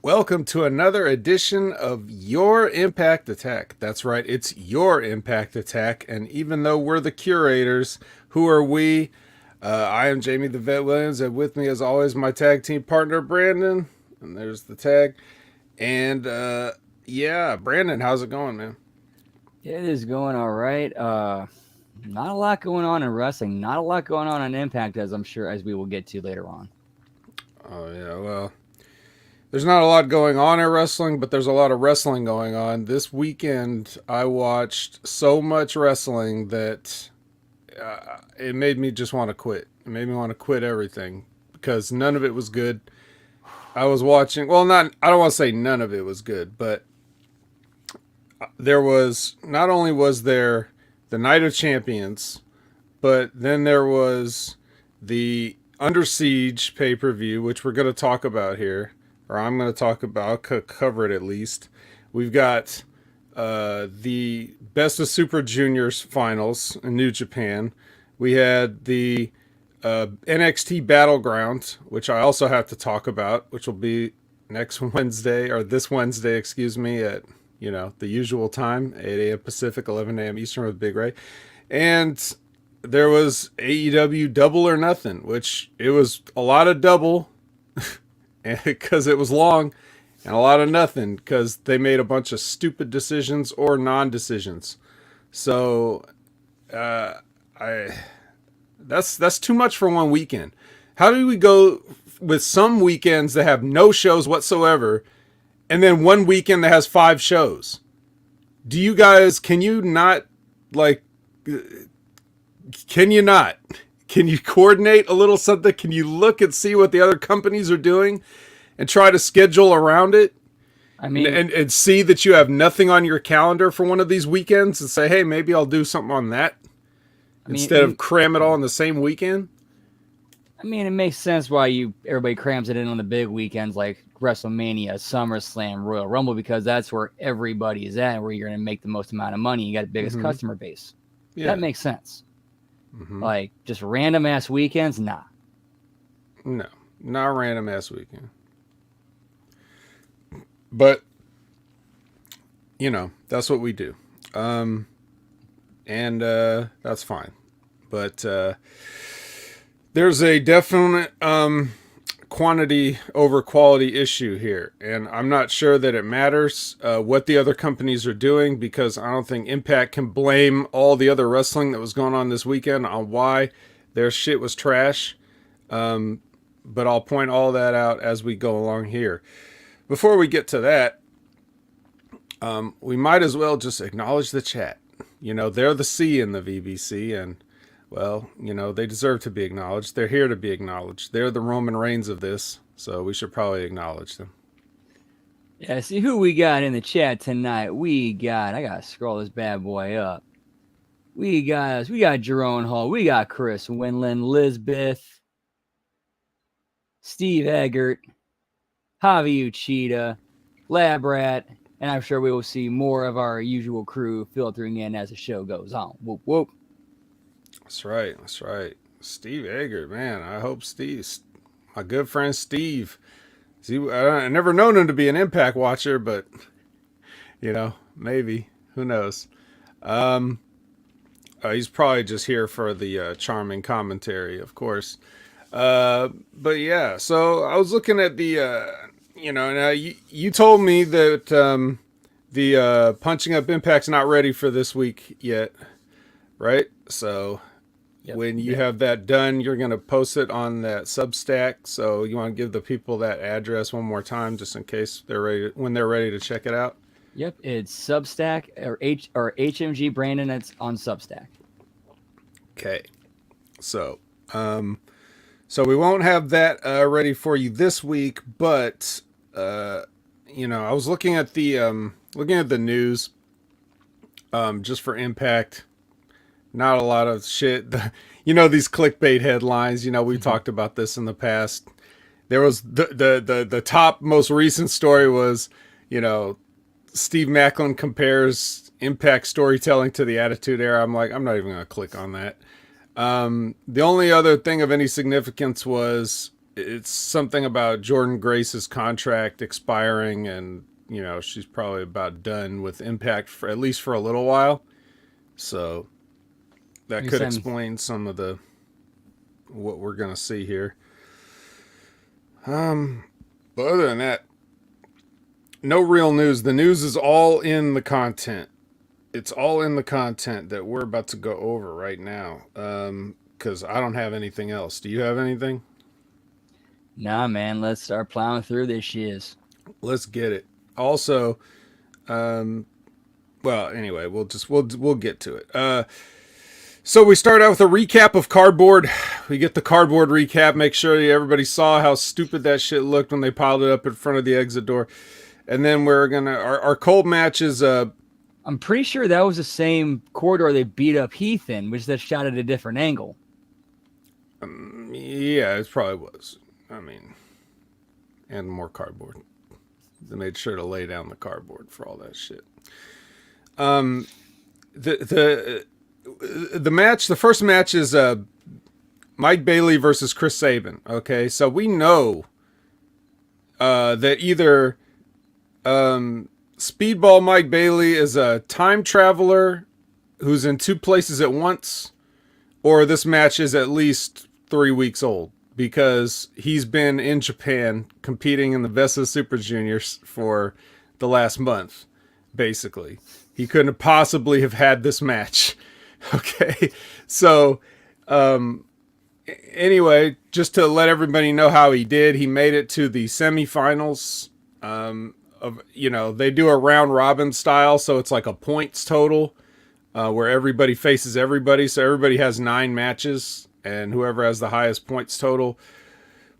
Welcome to another edition of Your Impact Attack. That's right, it's Your Impact Attack. And even though we're the curators, who are we? I am Jamie the Vet Williams, and with me, as always, my tag team partner, Brandon. And there's the tag. And yeah, Brandon, how's it going, man? It is going all right. Not a lot going on in wrestling. Not a lot going on Impact, as I'm sure as we will get to later on. Oh, yeah, well, there's not a lot going on in wrestling, but there's a lot of wrestling going on. This weekend, I watched so much wrestling that it made me just want to quit. It made me want to quit everything because none of it was good. I was watching, well, not, I don't want to say none of it was good, but there was, not only was there the Night of Champions, but then there was the Under Siege pay per view, which we're going to talk about here, or I'm going to talk about, I'll cover it at least. We've got the Best of Super Juniors finals in New Japan. We had the NXT Battleground, which I also have to talk about, which will be next Wednesday, or this Wednesday, excuse me, at the usual time, 8 a.m. Pacific, 11 a.m. Eastern with Big Ray. And there was AEW Double or Nothing, which it was a lot of double because it was long, and a lot of nothing because they made a bunch of stupid decisions or non-decisions. So I that's too much for one weekend. How do we go with some weekends that have no shows whatsoever, and then one weekend that has 5 shows? Do you guys, can you not, like, can you not? Can you coordinate a little something? Can you look and see what the other companies are doing and try to schedule around it? I And, mean, and, and see that you have nothing on your calendar for one of these weekends and say, hey, maybe I'll do something on that I mean, instead of cram it all in the same weekend? it makes sense why everybody crams it in on the big weekends like WrestleMania, SummerSlam, Royal Rumble, because that's where everybody is at, where you're going to make the most amount of money. You got the biggest customer base. Yeah. That makes sense. Like just random ass weekends, nah. No, not a random ass weekend. But, that's what we do. And that's fine. But there's a definite quantity over quality issue here. And I'm not sure that it matters what the other companies are doing, because I don't think Impact can blame all the other wrestling that was going on this weekend on why their shit was trash. But I'll point all that out as we go along here. Before we get to that, we might as well just acknowledge the chat. They're the C in the VBC, and, well, they deserve to be acknowledged. They're here to be acknowledged. They're the Roman Reigns of this, so we should probably acknowledge them. Yeah, see who we got in the chat tonight. I gotta scroll this bad boy up. We got Jerome Hall, we got Chris Winland, Lisbeth, Steve Eggert, Javi Uchida, Labrat, and I'm sure we will see more of our usual crew filtering in as the show goes on. Whoop, whoop. That's right. That's right. Steve Eggert, man. I hope my good friend Steve. See, I never known him to be an Impact watcher, but maybe, who knows? He's probably just here for the charming commentary, of course. But yeah, so I was looking at the, now you told me that the Punching Up Impact's not ready for this week yet, right? So Yep. when you have that done, you're going to post it on that Substack. So you want to give the people that address one more time, just in case when they're ready to check it out. Yep, it's Substack or HMG Brandon. It's on Substack. Okay, so we won't have that ready for you this week, but I was looking at the news, just for Impact. Not a lot of shit. These clickbait headlines. We've talked about this in the past. There was the top most recent story was, Steve Macklin compares Impact storytelling to the Attitude Era. I'm like, I'm not even going to click on that. The only other thing of any significance was it's something about Jordan Grace's contract expiring, and she's probably about done with Impact for at least for a little while. So that could explain some of the what we're gonna see here. But other than that, no real news. The news is all in the content. It's all in the content that we're about to go over right now. Because I don't have anything else. Do you have anything? Nah, man. Let's start plowing through this shiz. Let's get it. Also, well, anyway, we'll get to it. So we start out with a recap of Cardboard. We get the Cardboard recap. Make sure everybody saw how stupid that shit looked when they piled it up in front of the exit door. And then we're gonna our cold match is I'm pretty sure that was the same corridor they beat up Heath in, which they shot at a different angle. Yeah, it probably was. I mean, and more cardboard. They made sure to lay down the cardboard for all that shit. The match, the first match is Mike Bailey versus Chris Sabin. Okay, so we know that either Speedball Mike Bailey is a time traveler who's in two places at once, or this match is at least 3 weeks old because he's been in Japan competing in the Vesa Super Juniors for the last month, basically. He couldn't possibly have had this match. Okay, so anyway, just to let everybody know how he did, he made it to the semifinals. They do a round robin style, so it's like a points total where everybody faces everybody. So everybody has 9 matches, and whoever has the highest points total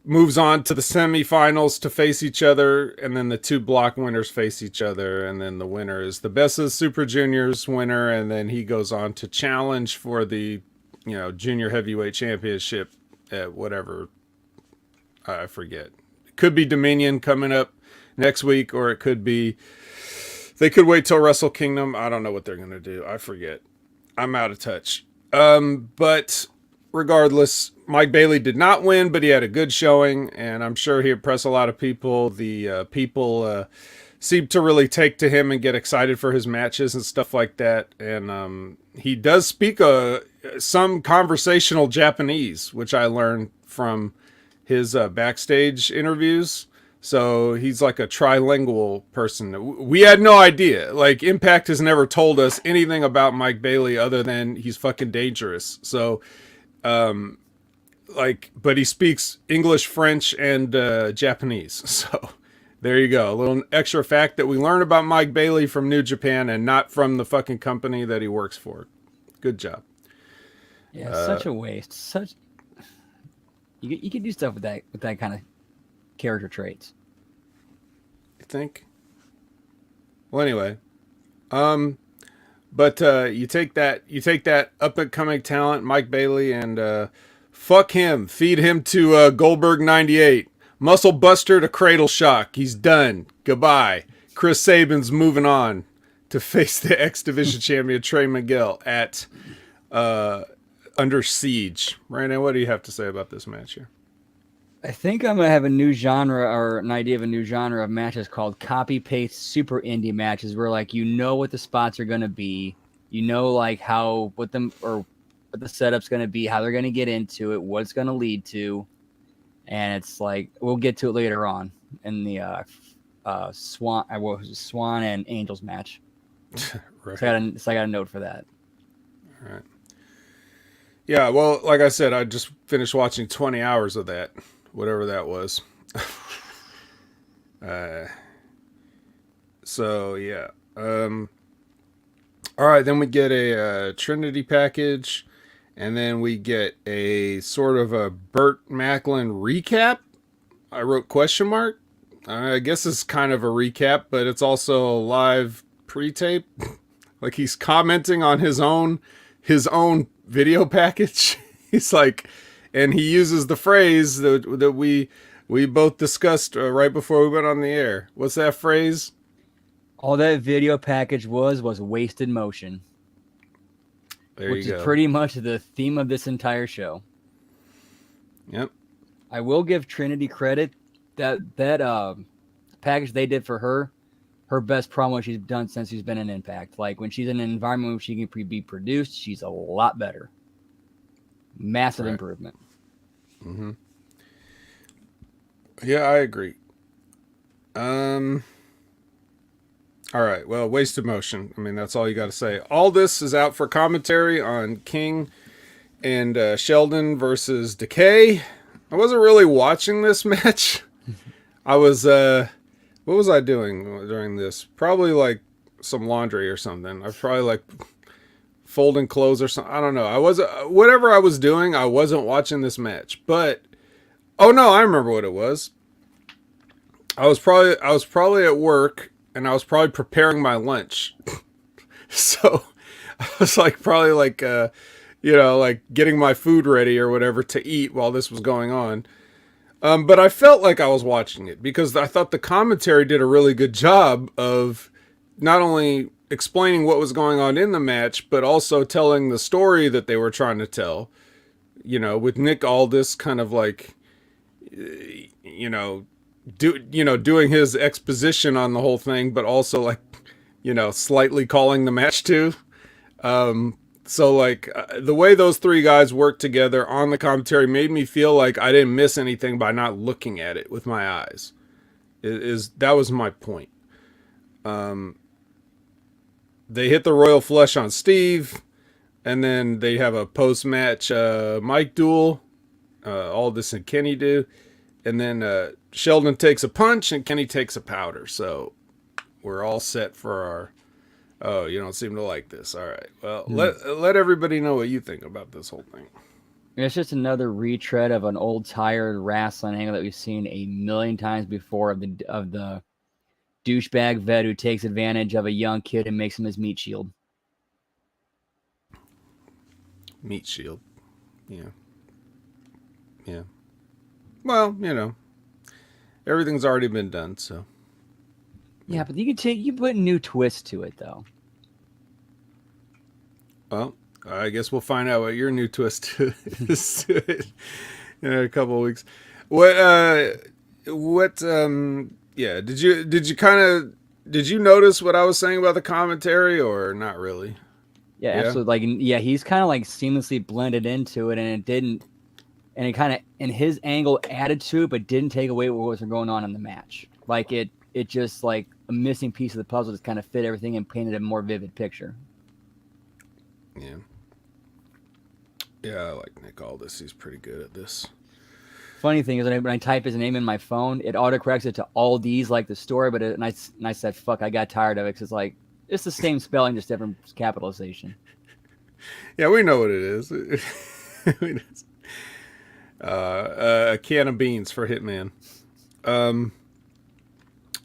moves on to the semifinals to face each other, and then the 2 block winners face each other, and then the winner is the Best of Super Juniors winner, and then he goes on to challenge for the junior heavyweight championship at whatever, I forget. It could be Dominion coming up next week, or it could be they could wait till Wrestle Kingdom. I don't know what they're gonna do. I forget. I'm out of touch. But regardless, Mike Bailey did not win, but he had a good showing, and I'm sure he impressed a lot of people. The people seem to really take to him and get excited for his matches and stuff like that. And he does speak some conversational Japanese, which I learned from his backstage interviews. So he's like a trilingual person. We had no idea. Like, Impact has never told us anything about Mike Bailey other than he's fucking dangerous. So but he speaks English, French, and Japanese. So there you go. A little extra fact that we learn about Mike Bailey from New Japan and not from the fucking company that he works for. Good job. Yeah, such a waste. You could do stuff with that kind of character traits. You think? Well, anyway, but you take that up and coming talent, Mike Bailey, and fuck him. Feed him to Goldberg 98. Muscle Buster to Cradle Shock. He's done. Goodbye. Chris Sabin's moving on to face the X Division champion Trey Miguel at Under Siege. Brandon, what do you have to say about this match here? I think I'm going to have a new genre, or an idea of a new genre of matches called copy-paste super indie matches, where what the spots are going to be, what the setup's going to be, how they're going to get into it, what it's going to lead to, and it's like, we'll get to it later on in the Swan and Angels match. Right. So I got a note for that. All right. Yeah, well, like I said, I just finished watching 20 hours of that, whatever that was. So, yeah. All right, then we get a Trinity package, and then we get a sort of a Burt Macklin recap. I wrote question mark. I guess it's kind of a recap, but it's also a live pre-tape. Like, he's commenting on his own video package. He's like, and he uses the phrase that we both discussed right before we went on the air. What's that phrase? All that video package was wasted motion. There you go. Which is pretty much the theme of this entire show. Yep. I will give Trinity credit that package they did for her best promo she's done since she's been in Impact. Like when she's in an environment where she can be produced, she's a lot better. Massive improvement. Mm-hmm. Yeah, I agree. All right. Well, wasted motion. I mean, that's all you got to say. All this is out for commentary on King and Sheldon versus Decay. I wasn't really watching this match. I was, what was I doing during this? Probably like some laundry or something. I was probably like folding clothes or something. I don't know. I wasn't, whatever I was doing, I wasn't watching this match. But, oh no, I remember what it was. I was probably at work and I was probably preparing my lunch. So I was like, probably like, like getting my food ready or whatever to eat while this was going on. But I felt like I was watching it because I thought the commentary did a really good job of not only explaining what was going on in the match, but also telling the story that they were trying to tell, with Nick Aldis kind of like, doing his exposition on the whole thing, but also like, slightly calling the match too. So like the way those three guys worked together on the commentary made me feel like I didn't miss anything by not looking at it with my eyes. That was my point. They hit the Royal Flush on Steve, and then they have a post-match mic duel. Aldis and Kenny do. And then Sheldon takes a punch and Kenny takes a powder. So we're all set for our... Oh, you don't seem to like this. All right. Well, let everybody know what you think about this whole thing. It's just another retread of an old tired wrestling angle that we've seen a million times before of the douchebag vet who takes advantage of a young kid and makes him his meat shield. Meat shield. Yeah. Yeah. Well, everything's already been done, so. Yeah, but you put a new twist to it, though. Well, I guess we'll find out what your new twist is to it in a couple of weeks. Yeah, did you notice what I was saying about the commentary or not really? Yeah, absolutely. Like, he's kind of like seamlessly blended into it, and it didn't, and it kind of, and his angle added to it, but didn't take away what was going on in the match. Like it just like a missing piece of the puzzle just kind of fit everything and painted a more vivid picture. Yeah. Yeah, I like Nick Aldis. He's pretty good at this. Funny thing is when I type his name in my phone, it autocorrects it to Aldis like the story, but and I said, fuck, I got tired of it because it's like, it's the same spelling, just different capitalization. Yeah, we know what it is. A can of beans for Hitman.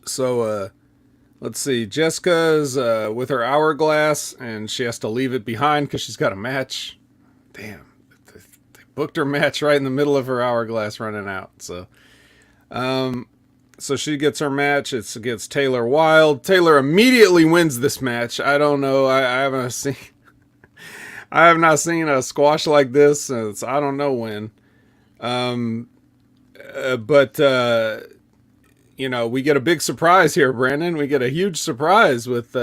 So let's see. Jessica's with her hourglass, and she has to leave it behind because she's got a match. Damn, they booked her match right in the middle of her hourglass running out. So, so she gets her match. It's against Taylor Wilde. Taylor immediately wins this match. I don't know. I haven't seen. I have not seen a squash like this since I don't know when. But we get a big surprise here, Brandon. We get a huge surprise with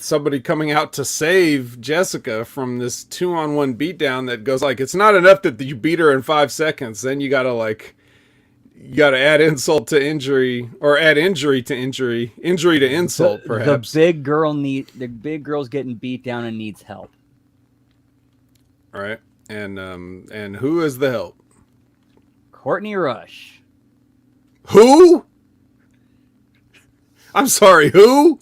somebody coming out to save Jessica from this 2-on-1 beatdown that goes like, it's not enough that you beat her in 5 seconds. Then you gotta add insult to injury, or add injury to injury to insult, perhaps. The big girl's getting beat down and needs help. All right. And who is the help? Courtney Rush. Who? I'm sorry, who?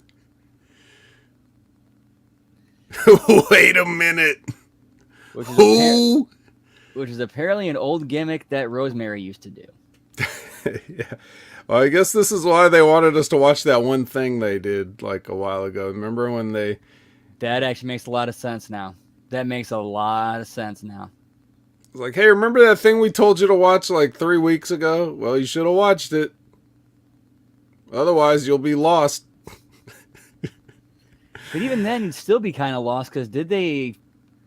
Wait a minute. Who? Which is apparently an old gimmick that Rosemary used to do. Yeah. Well, I guess this is why they wanted us to watch that one thing they did like a while ago. Remember when they... That actually makes a lot of sense now. That makes a lot of sense now. It's like, hey, remember that thing we told you to watch like 3 weeks ago? Well, you should have watched it. Otherwise, you'll be lost. But even then, you'd still be kind of lost because did they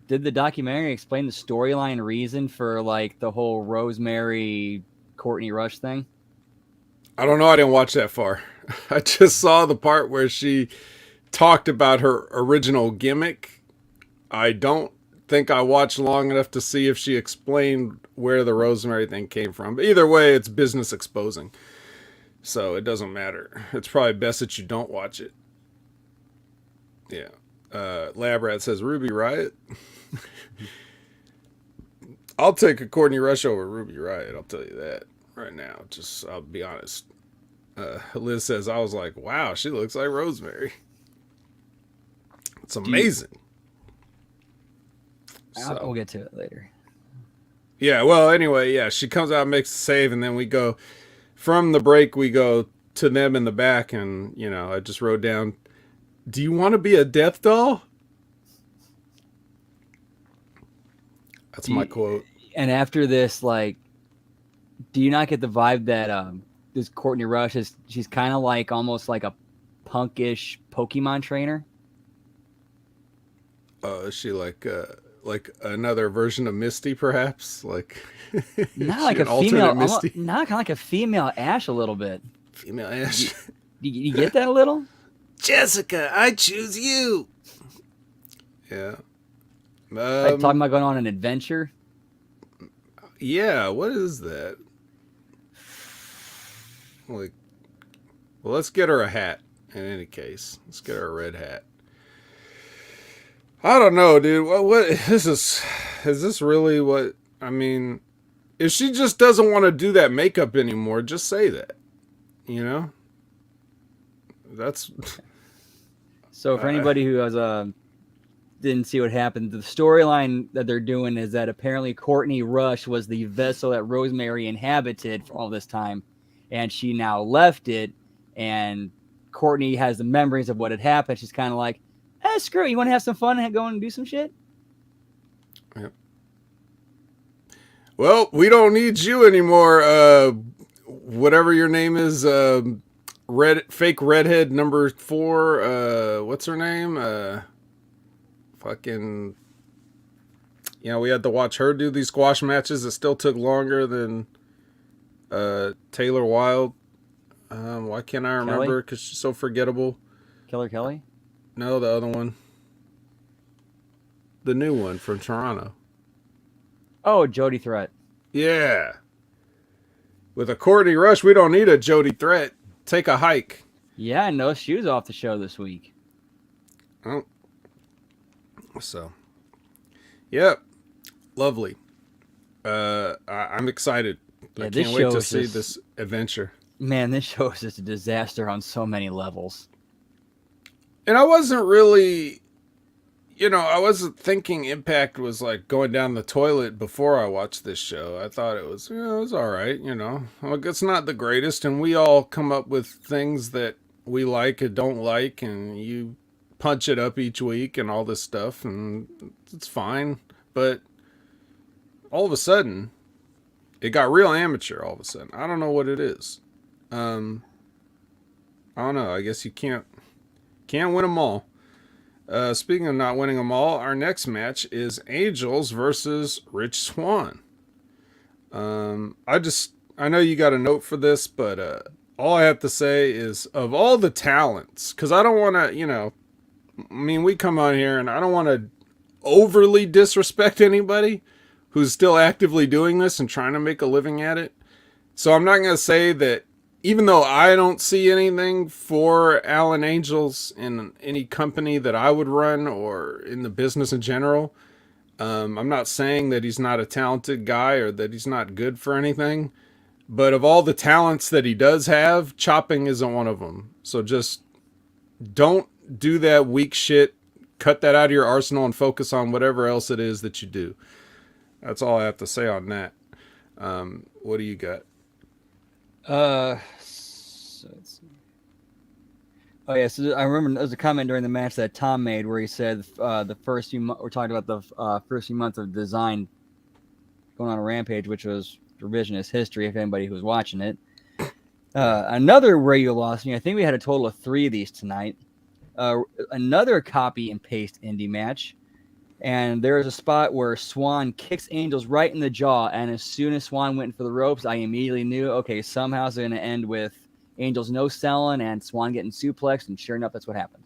Did the documentary explain the storyline reason for like the whole Rosemary Courtney Rush thing? I don't know. I didn't watch that far. I just saw the part where she talked about her original gimmick. I don't think I watched long enough to see if she explained where the Rosemary thing came from. But either way, it's business exposing. So it doesn't matter. It's probably best that you don't watch it. Yeah. Lab Rat says Ruby Riot. I'll take a Courtney Rush over Ruby Riot. I'll tell you that right now. Just, I'll be honest. Liz says, I was like, wow, she looks like Rosemary. It's amazing. We'll get to it later. Yeah, well, anyway, yeah, she comes out, makes the save, and then we go from the break, we go to them in the back, and, you know, I just wrote down, do you want to be a death doll? That's my quote. And after this, like, do you not get the vibe that this Courtney Rush she's kind of like almost like a punkish Pokemon trainer? Is she like another version of Misty, perhaps? Like not like a female Misty? Not kind of like a female Ash a little bit. Female Ash. You get that a little? Jessica, I choose you. Yeah. Like talking about going on an adventure. Yeah, what is that? Like, well, let's get her a hat. In any case, let's get her a red hat. I don't know, dude. What is this? Is this really what? I mean, if she just doesn't want to do that makeup anymore, just say that. You know. That's. So for anybody who has didn't see what happened, the storyline that they're doing is that apparently Courtney Rush was the vessel that Rosemary inhabited for all this time, and she now left it, and Courtney has the memories of what had happened. She's kind of like, screw it. You want to have some fun and go and do some shit? Yep. Well, we don't need you anymore. Whatever your name is, fake redhead number 4. What's her name? Fucking. You know, we had to watch her do these squash matches. It still took longer than Taylor Wilde. Why can't I remember? Because she's so forgettable. Killer Kelly? No, the other one. The new one from Toronto. Oh, Jody Threat. Yeah. With a Courtney Rush, we don't need a Jody Threat. Take a hike. Yeah, no, she was off the show this week. Oh. So. Yep. Lovely. I'm excited. Yeah, I can't wait to see this adventure. Man, this show is just a disaster on so many levels. And I wasn't really, I wasn't thinking Impact was like going down the toilet before I watched this show. I thought it was, it was all right, Like, it's not the greatest, and we all come up with things that we like and don't like, and you punch it up each week and all this stuff, and it's fine. But all of a sudden, it got real amateur all of a sudden. I don't know what it is. I don't know. I guess you can't win them all. Speaking of not winning them all, our next match is Angels versus Rich Swann. I know you got a note for this, but all I have to say is, of all the talents, because I don't want to, we come on here and I don't want to overly disrespect anybody who's still actively doing this and trying to make a living at it. So I'm not going to say that, even though I don't see anything for Alan Angels in any company that I would run or in the business in general, I'm not saying that he's not a talented guy or that he's not good for anything. But of all the talents that he does have, chopping isn't one of them. So just don't do that weak shit. Cut that out of your arsenal and focus on whatever else it is that you do. That's all I have to say on that. What do you got? So so I remember there was a comment during the match that Tom made where he said the first few we're talking about the first few months of design going on a Rampage, which was revisionist history if anybody who was watching it. Another Where You Lost Me. I think we had a total of 3 of these tonight. Another copy and paste indie match. And there is a spot where Swan kicks Angels right in the jaw. And as soon as Swan went for the ropes, I immediately knew, okay, somehow it's going to end with Angels no selling and Swan getting suplexed. And sure enough, that's what happened.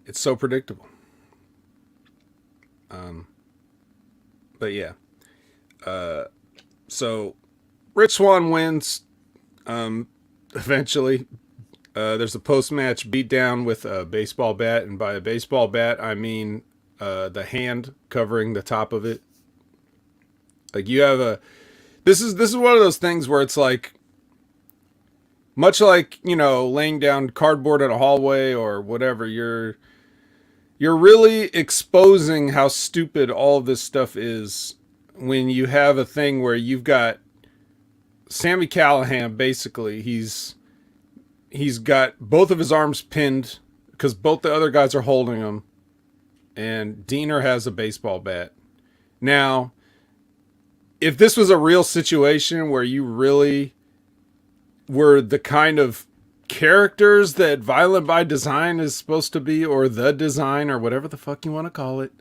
It's so predictable. But yeah. So Rich Swann wins. Eventually, there's a post-match beatdown with a baseball bat, and by a baseball bat, I mean the hand covering the top of it. Like you have a. This is one of those things where it's like, much like, you know, laying down cardboard in a hallway or whatever. You're really exposing how stupid all of this stuff is when you have a thing where you've got Sami Callihan. Basically, he's got both of his arms pinned because both the other guys are holding him, and Diener has a baseball bat. Now, if this was a real situation where you really were the kind of characters that Violent by Design is supposed to be, or the design, or whatever the fuck you want to call it,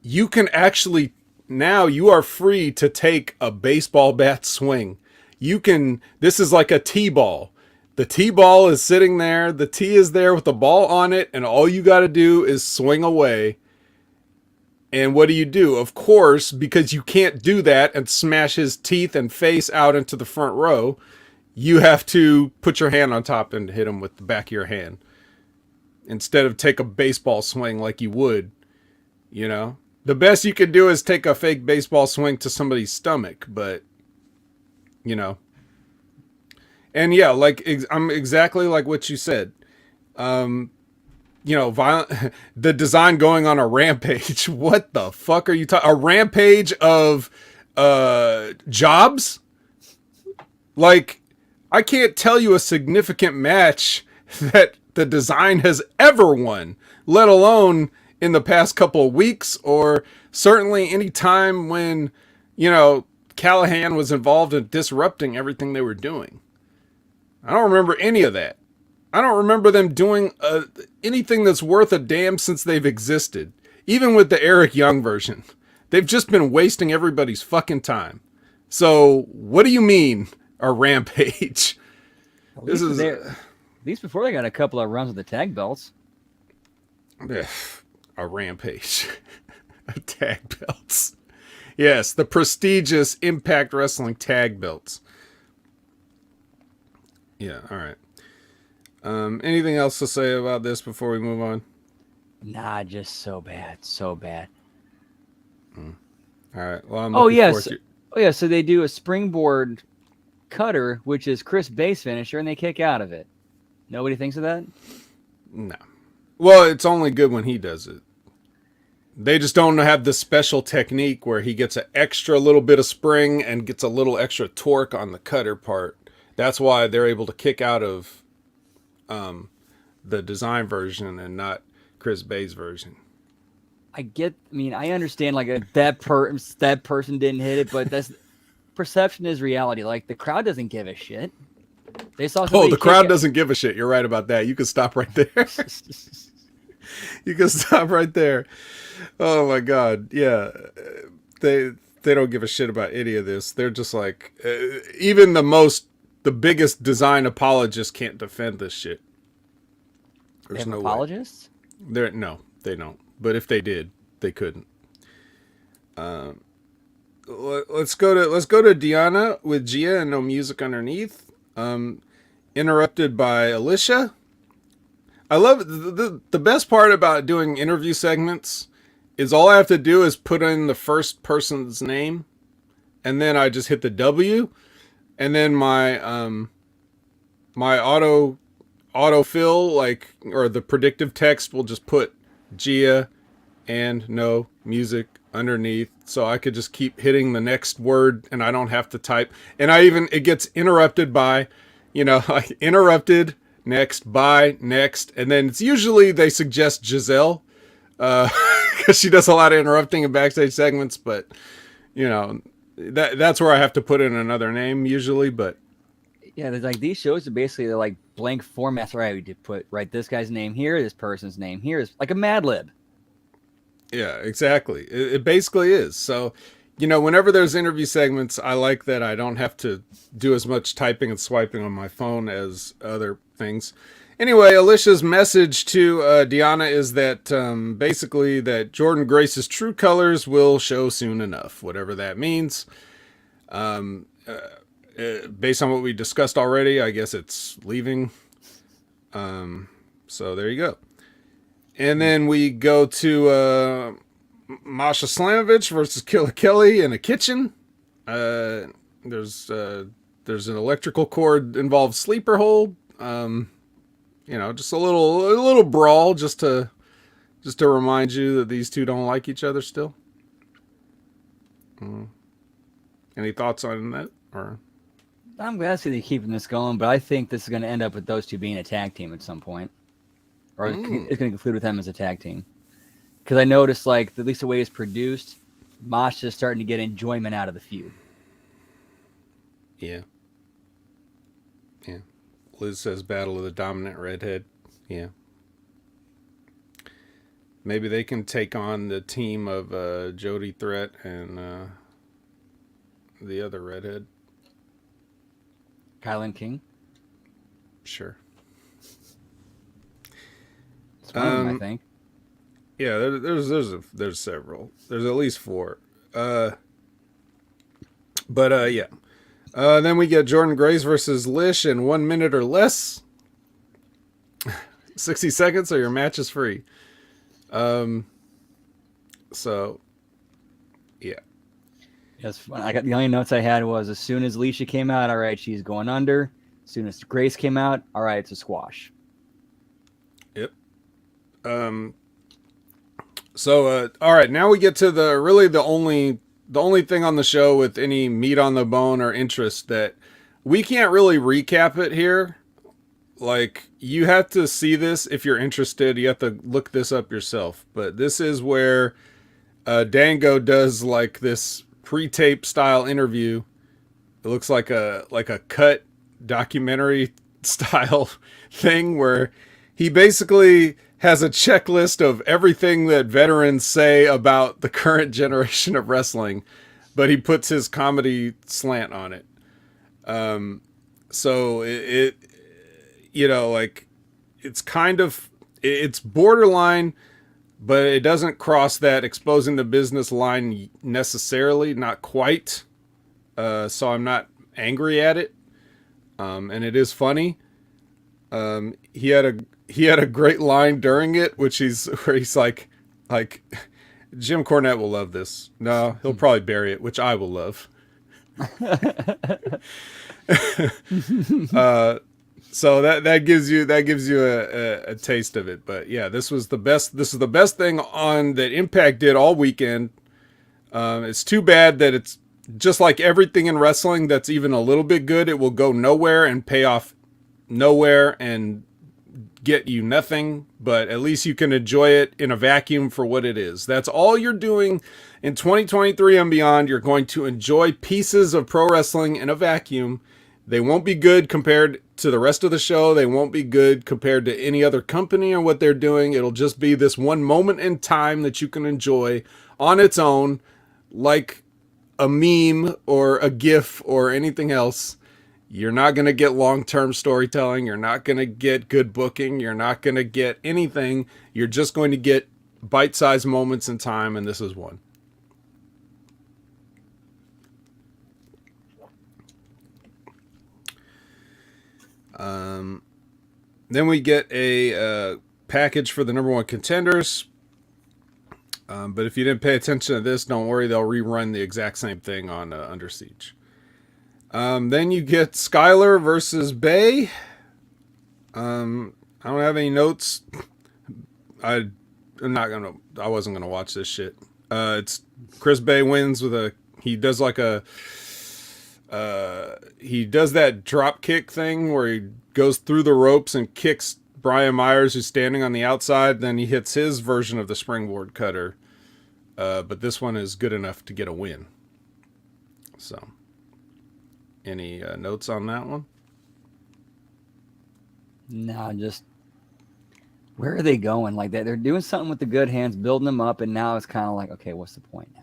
you can actually, now you are free to take a baseball bat swing. You can, this is like a T-ball. The T-ball is sitting there, the T is there with the ball on it, and all you got to do is swing away. And what do? Of course, because you can't do that and smash his teeth and face out into the front row, you have to put your hand on top and hit him with the back of your hand. Instead of take a baseball swing like you would, you know? The best you can do is take a fake baseball swing to somebody's stomach, but, you know. And yeah, like, I'm exactly like what you said. You know, the design going on a rampage. What the fuck are you talking? A rampage of jobs? Like, I can't tell you a significant match that the design has ever won, let alone in the past couple of weeks, or certainly any time when, you know, Callahan was involved in disrupting everything they were doing. I don't remember any of that. I don't remember them doing anything that's worth a damn since they've existed. Even with the Eric Young version. They've just been wasting everybody's fucking time. So, what do you mean, a rampage? At least before they got a couple of runs with the tag belts. A rampage. A tag belts. Yes, the prestigious Impact Wrestling tag belts. Yeah, alright. Anything else to say about this before we move on? Nah, just so bad. So bad. Alright, well, I'm Oh, yes. Oh, yeah, so they do a springboard cutter, which is Chris Bay's finisher, and they kick out of it. Nobody thinks of that? No. Well, it's only good when he does it. They just don't have the special technique where he gets an extra little bit of spring and gets a little extra torque on the cutter part. That's why they're able to kick out of the design version and not Chris Bay's version. I understand like that person didn't hit it, but that's perception is reality. Like the crowd doesn't give a shit. They saw the crowd doesn't give a shit. You're right about that. You can stop right there. You can stop right there. Oh my God. Yeah. They don't give a shit about any of this. They're just like, even the biggest design apologists can't defend this shit. There's no apologists? No, they don't. But if they did, they couldn't. Let's go to Diana with Gia and no music underneath. Interrupted by Alicia. I love the best part about doing interview segments is all I have to do is put in the first person's name, and then I just hit the W, and then my my autofill, or the predictive text will just put Gia and no music underneath, so I could just keep hitting the next word and I don't have to type. And it gets interrupted by, like interrupted, next, by, next, and then it's usually they suggest Giselle, because she does a lot of interrupting in backstage segments, but that's where I have to put in another name usually. But Yeah, there's like these shows are basically they're like blank formats. Right, we did put this guy's name here, this person's name here. Is like a Mad Lib. Yeah, exactly. It basically is. So, whenever there's interview segments, I like that I don't have to do as much typing and swiping on my phone as other things. Anyway, Alicia's message to Deanna is that basically that Jordan Grace's true colors will show soon enough, whatever that means. Based on what we discussed already, I guess it's leaving. So there you go. And then we go to Masha Slamovich versus Killer Kelly in a kitchen. There's an electrical cord involved sleeper hold. Just a little brawl just to remind you that these two don't like each other still. Any thoughts on that? Or I'm glad to see they're keeping this going, but I think this is going to end up with those two being a tag team at some point. Or it's going to conclude with them as a tag team. Because I noticed, like, at least the way it's produced, Masha's starting to get enjoyment out of the feud. Yeah. Liz says battle of the dominant redhead. Yeah. Maybe they can take on the team of Jody Threat and the other redhead. Kylan King? Sure. It's one of them, I think. Yeah, there's several. There's at least 4. Yeah. Then we get Jordan Grace versus Lish in 1 minute or less. 60 seconds or your match is free. So, yeah. Yes, I got the only notes I had was as soon as Alicia came out, all right, she's going under. As soon as Grace came out, all right, it's a squash. Yep. So, all right, now we get to the only thing on the show with any meat on the bone or interest that we can't really recap it here. Like, you have to see this if you're interested. You have to look this up yourself. But this is where Dango does like this pre-tape style interview. It looks like a cut documentary style thing where he basically has a checklist of everything that veterans say about the current generation of wrestling, but he puts his comedy slant on it. So it it's borderline, but it doesn't cross that exposing the business line necessarily, not quite. So I'm not angry at it. And it is funny. He had a great line during it, where he's like Jim Cornette will love this. No, he'll probably bury it, which I will love. So that gives you a taste of it. But yeah, this is the best thing on that Impact did all weekend. It's too bad that it's just like everything in wrestling that's even a little bit good, it will go nowhere and pay off nowhere and get you nothing, but at least you can enjoy it in a vacuum for what it is. That's all you're doing in 2023 and beyond. You're going to enjoy pieces of pro wrestling in a vacuum. They won't be good compared to the rest of the show. They won't be good compared to any other company or what they're doing. It'll just be this one moment in time that you can enjoy on its own, like a meme or a GIF or anything else. You're not going to get long-term storytelling. You're not going to get good booking. You're not going to get anything. You're just going to get bite-sized moments in time, and this is one. Then we get a package for the number 1 contenders. But if you didn't pay attention to this, don't worry. They'll rerun the exact same thing on Under Siege. Then you get Skylar versus Bay. I don't have any notes. I wasn't gonna watch this shit. It's Chris Bay wins with he does that drop kick thing where he goes through the ropes and kicks Brian Myers, who's standing on the outside. Then he hits his version of the springboard cutter. But this one is good enough to get a win. So, any notes on that one? No, just where are they going? Like they're doing something with the good hands, building them up, and now it's kind of like, okay, what's the point now?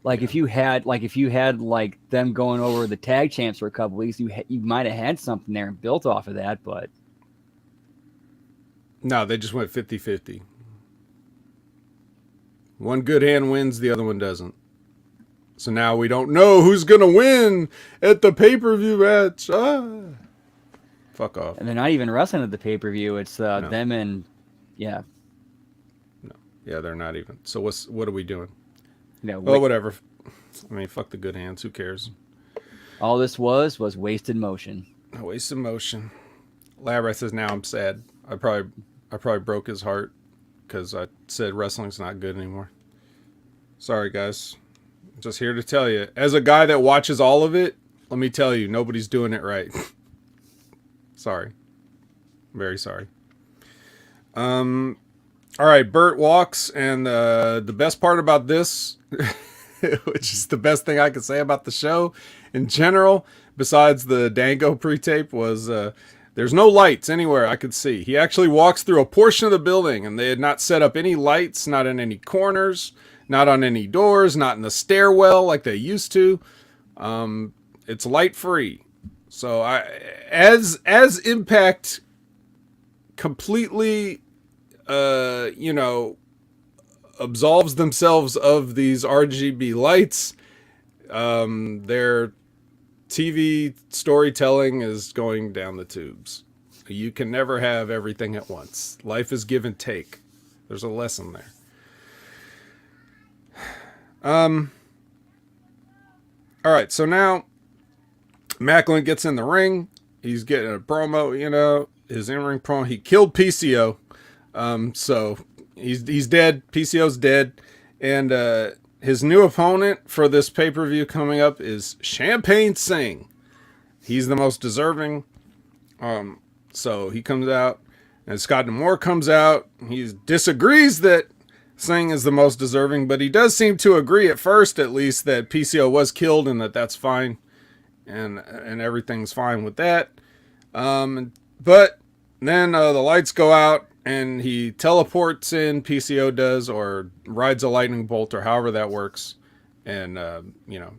Like Yeah. if you had like them going over the tag champs for a couple weeks, you might have had something there and built off of that, but No, they just went 50-50. One good hand wins, the other one doesn't. So now we don't know who's going to win at the pay-per-view match. Fuck off. and they're not even wrestling at the pay per view. It's No. them and No. Yeah, they're not even. So what are we doing? you know, Well, whatever. I mean, fuck the good hands. Who cares? all this was wasted motion. A waste of motion. Labra says, now I'm sad. I probably broke his heart because I said wrestling's not good anymore. Sorry, guys. Just here to tell you. As a guy that watches all of it, let me tell you, nobody's doing it right. Sorry. Very sorry. All right, Bert walks, and the best part about this, which is the best thing I could say about the show in general, besides the Dango pre-tape, was there's no lights anywhere I could see. He actually walks through a portion of the building, and they had not set up any lights, not in any corners, not on any doors, not in the stairwell like they used to. It's light free. So as Impact completely absolves themselves of these RGB lights, their TV storytelling is going down the tubes. You can never have everything at once. Life is give and take. There's a lesson there. All right, so now Macklin gets in the ring. He's getting a promo, his in-ring promo. He killed PCO. So he's dead. PCO's dead. And his new opponent for this pay-per-view coming up is Champagne Singh. He's the most deserving. So he comes out, and Scott D'Amore comes out. He disagrees that Singh is the most deserving, but he does seem to agree at first, at least, that PCO was killed and that's fine, and everything's fine with that. But then the lights go out, and he teleports in, PCO does, or rides a lightning bolt, or however that works. And, yeah.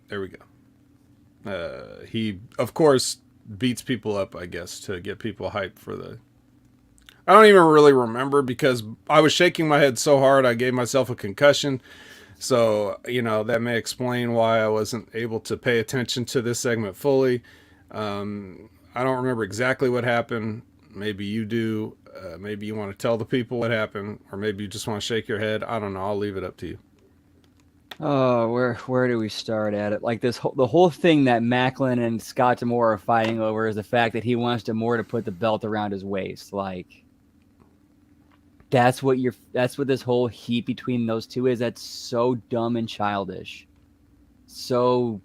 There we go. He, of course, beats people up, I guess, to get people hyped for the... I don't even really remember because I was shaking my head so hard I gave myself a concussion. So, that may explain why I wasn't able to pay attention to this segment fully. I don't remember exactly what happened. Maybe you do. Maybe you want to tell the people what happened, or maybe you just want to shake your head. I don't know. I'll leave it up to you. Oh, where do we start at it? Like the whole thing that Macklin and Scott D'Amore are fighting over is the fact that he wants D'Amore to put the belt around his waist. Like that's what this whole heat between those two is. That's so dumb and childish. So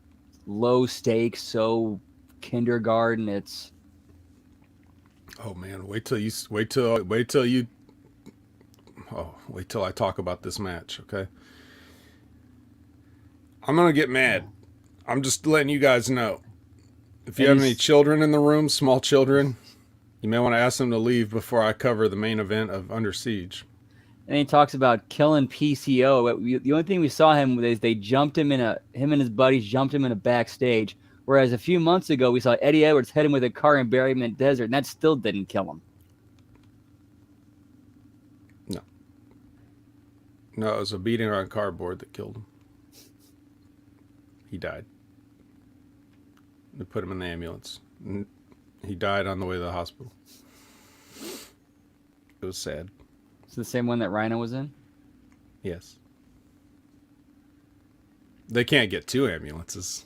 low stakes, so kindergarten. It's oh man, wait till I talk about this match, okay? I'm gonna get mad. I'm just letting you guys know. If you have any children in the room, small children, you may want to ask them to leave before I cover the main event of Under Siege. And he talks about killing PCO. The only thing we saw him with is they jumped him him and his buddies jumped him in a backstage. Whereas a few months ago, we saw Eddie Edwards hit him with a car and bury him in the desert, and that still didn't kill him. No, it was a beating on cardboard that killed him. He died. They put him in the ambulance. He died on the way to the hospital. It was sad. It's the same one that Rhino was in? Yes. They can't get two ambulances.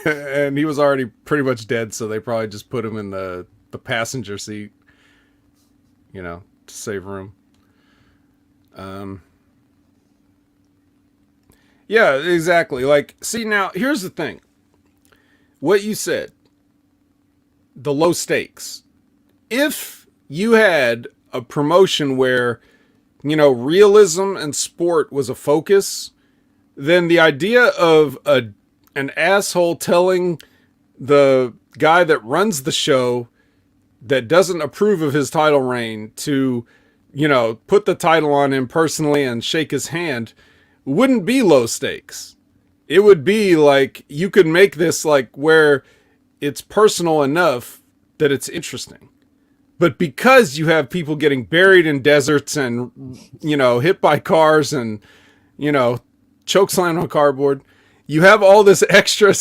And he was already pretty much dead, so they probably just put him in the passenger seat, to save room. Yeah, exactly. Like, see, now, here's the thing. What you said, the low stakes. If you had a promotion where, realism and sport was a focus, then the idea of an asshole telling the guy that runs the show that doesn't approve of his title reign to, put the title on him personally and shake his hand wouldn't be low stakes. It would be like, you could make this like where it's personal enough that it's interesting. But because you have people getting buried in deserts and, hit by cars and, choke slammed on cardboard, you have all this extra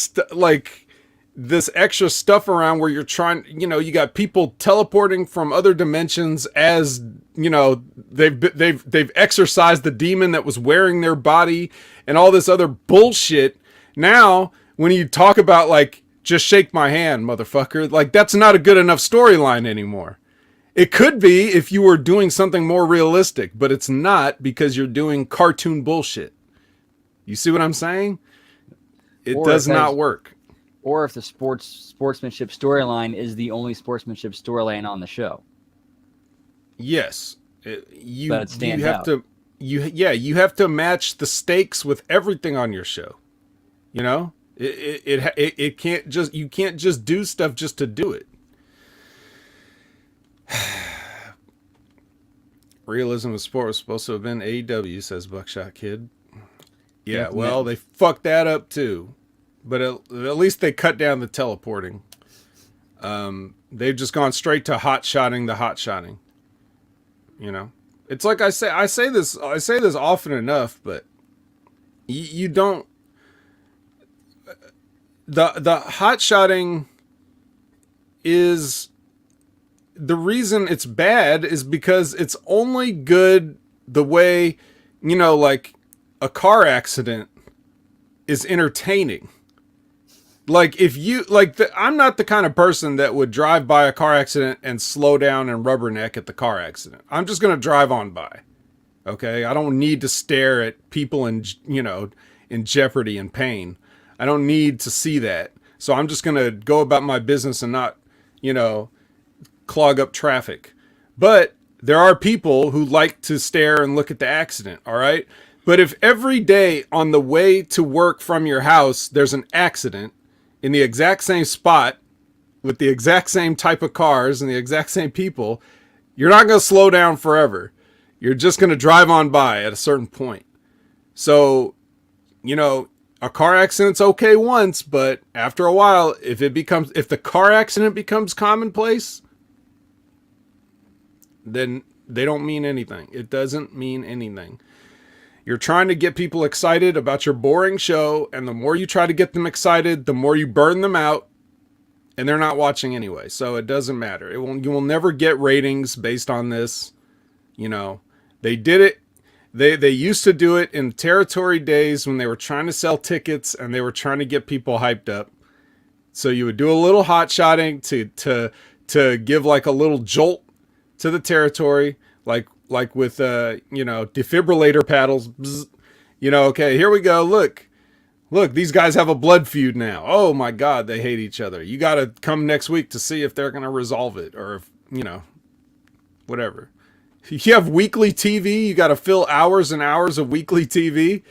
this extra stuff around where you're trying, you got people teleporting from other dimensions as, they've exorcised the demon that was wearing their body and all this other bullshit. Now, when you talk about like, just shake my hand, motherfucker, like that's not a good enough storyline anymore. It could be if you were doing something more realistic, but it's not because you're doing cartoon bullshit. You see what I'm saying? It does not work. Or if the sportsmanship storyline is the only sportsmanship storyline on the show. Yes. You have out. you have to match the stakes with everything on your show. It can't just, you can't just do stuff just to do it. Realism of sport was supposed to have been AEW, says Buckshot Kid. Yeah, well, they fucked that up too. But at least they cut down the teleporting. They've just gone straight to hot-shotting the hot-shotting. It's like I say this often enough, but you don't. The hot-shotting is, the reason it's bad is because it's only good the way, like a car accident is entertaining. Like if you I'm not the kind of person that would drive by a car accident and slow down and rubberneck at the car accident. I'm just going to drive on by. Okay. I don't need to stare at people in jeopardy and pain. I don't need to see that. So I'm just going to go about my business and not, clog up traffic. But there are people who like to stare and look at the accident. All right. But if every day on the way to work from your house, there's an accident in the exact same spot with the exact same type of cars and the exact same people, you're not going to slow down forever. You're just going to drive on by at a certain point. So, a car accident's okay once, but after a while, if the car accident becomes commonplace, then they don't mean anything. It doesn't mean anything. You're trying to get people excited about your boring show, and the more you try to get them excited, the more you burn them out, and they're not watching anyway. So it doesn't matter. You will never get ratings based on this. They did it. They used to do it in territory days when they were trying to sell tickets and they were trying to get people hyped up. So you would do a little hot shotting to give like a little jolt to the territory, like with defibrillator paddles. Bzz. Okay, here we go. Look, these guys have a blood feud now. Oh my God, they hate each other. You got to come next week to see if they're going to resolve it, or if, whatever. If you have weekly TV, you got to fill hours and hours of weekly TV.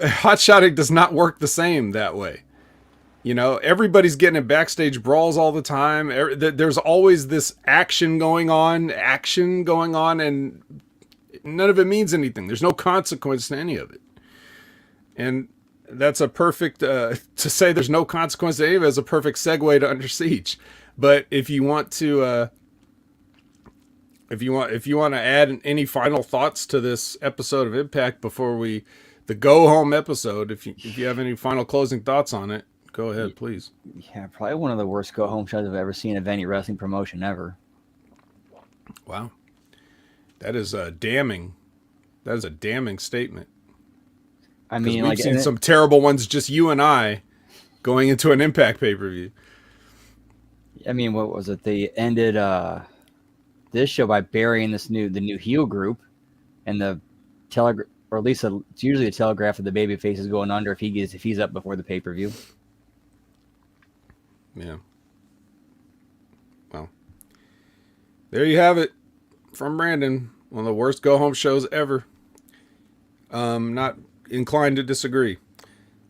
Hot shotting does not work the same that way. Everybody's getting in backstage brawls all the time. There's always this action going on, and none of it means anything. There's no consequence to any of it. And that's a perfect, to say there's no consequence to any of it is a perfect segue to Under Siege. But if you want to, if you want to add any final thoughts to this episode of Impact before the go home episode, if you have any final closing thoughts on it, go ahead, please. Yeah, probably one of the worst go home shows I've ever seen of any wrestling promotion ever. Wow, that is a damning statement. I mean, we've seen some terrible ones, just you and I, going into an Impact pay-per-view. I mean, what was it? They ended this show by burying the new heel group, and the telegraph, or at least it's usually a telegraph of the babyface is going under if he's up before the pay-per-view. Yeah. Well, there you have it from Brandon. One of the worst go home shows ever. Not inclined to disagree.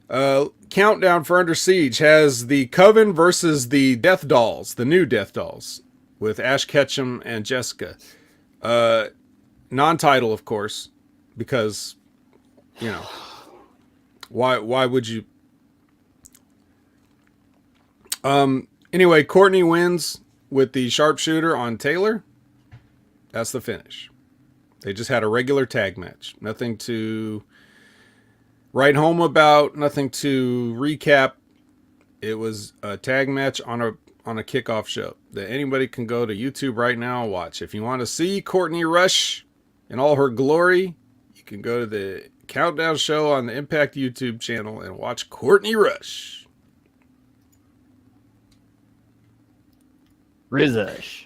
Countdown for Under Siege has the Coven versus the Death Dolls, the new Death Dolls, with Ash Ketchum and Jessica. Non-title, of course, because, you know, why would you? Anyway, Courtney wins with the sharpshooter on Taylor. That's the finish. They just had a regular tag match. Nothing to write home about, nothing to recap. It was a tag match on a kickoff show that anybody can go to YouTube right now and watch. If you want to see Courtney Rush in all her glory, you can go to the Countdown show on the Impact YouTube channel and watch Courtney Rush. Rizush.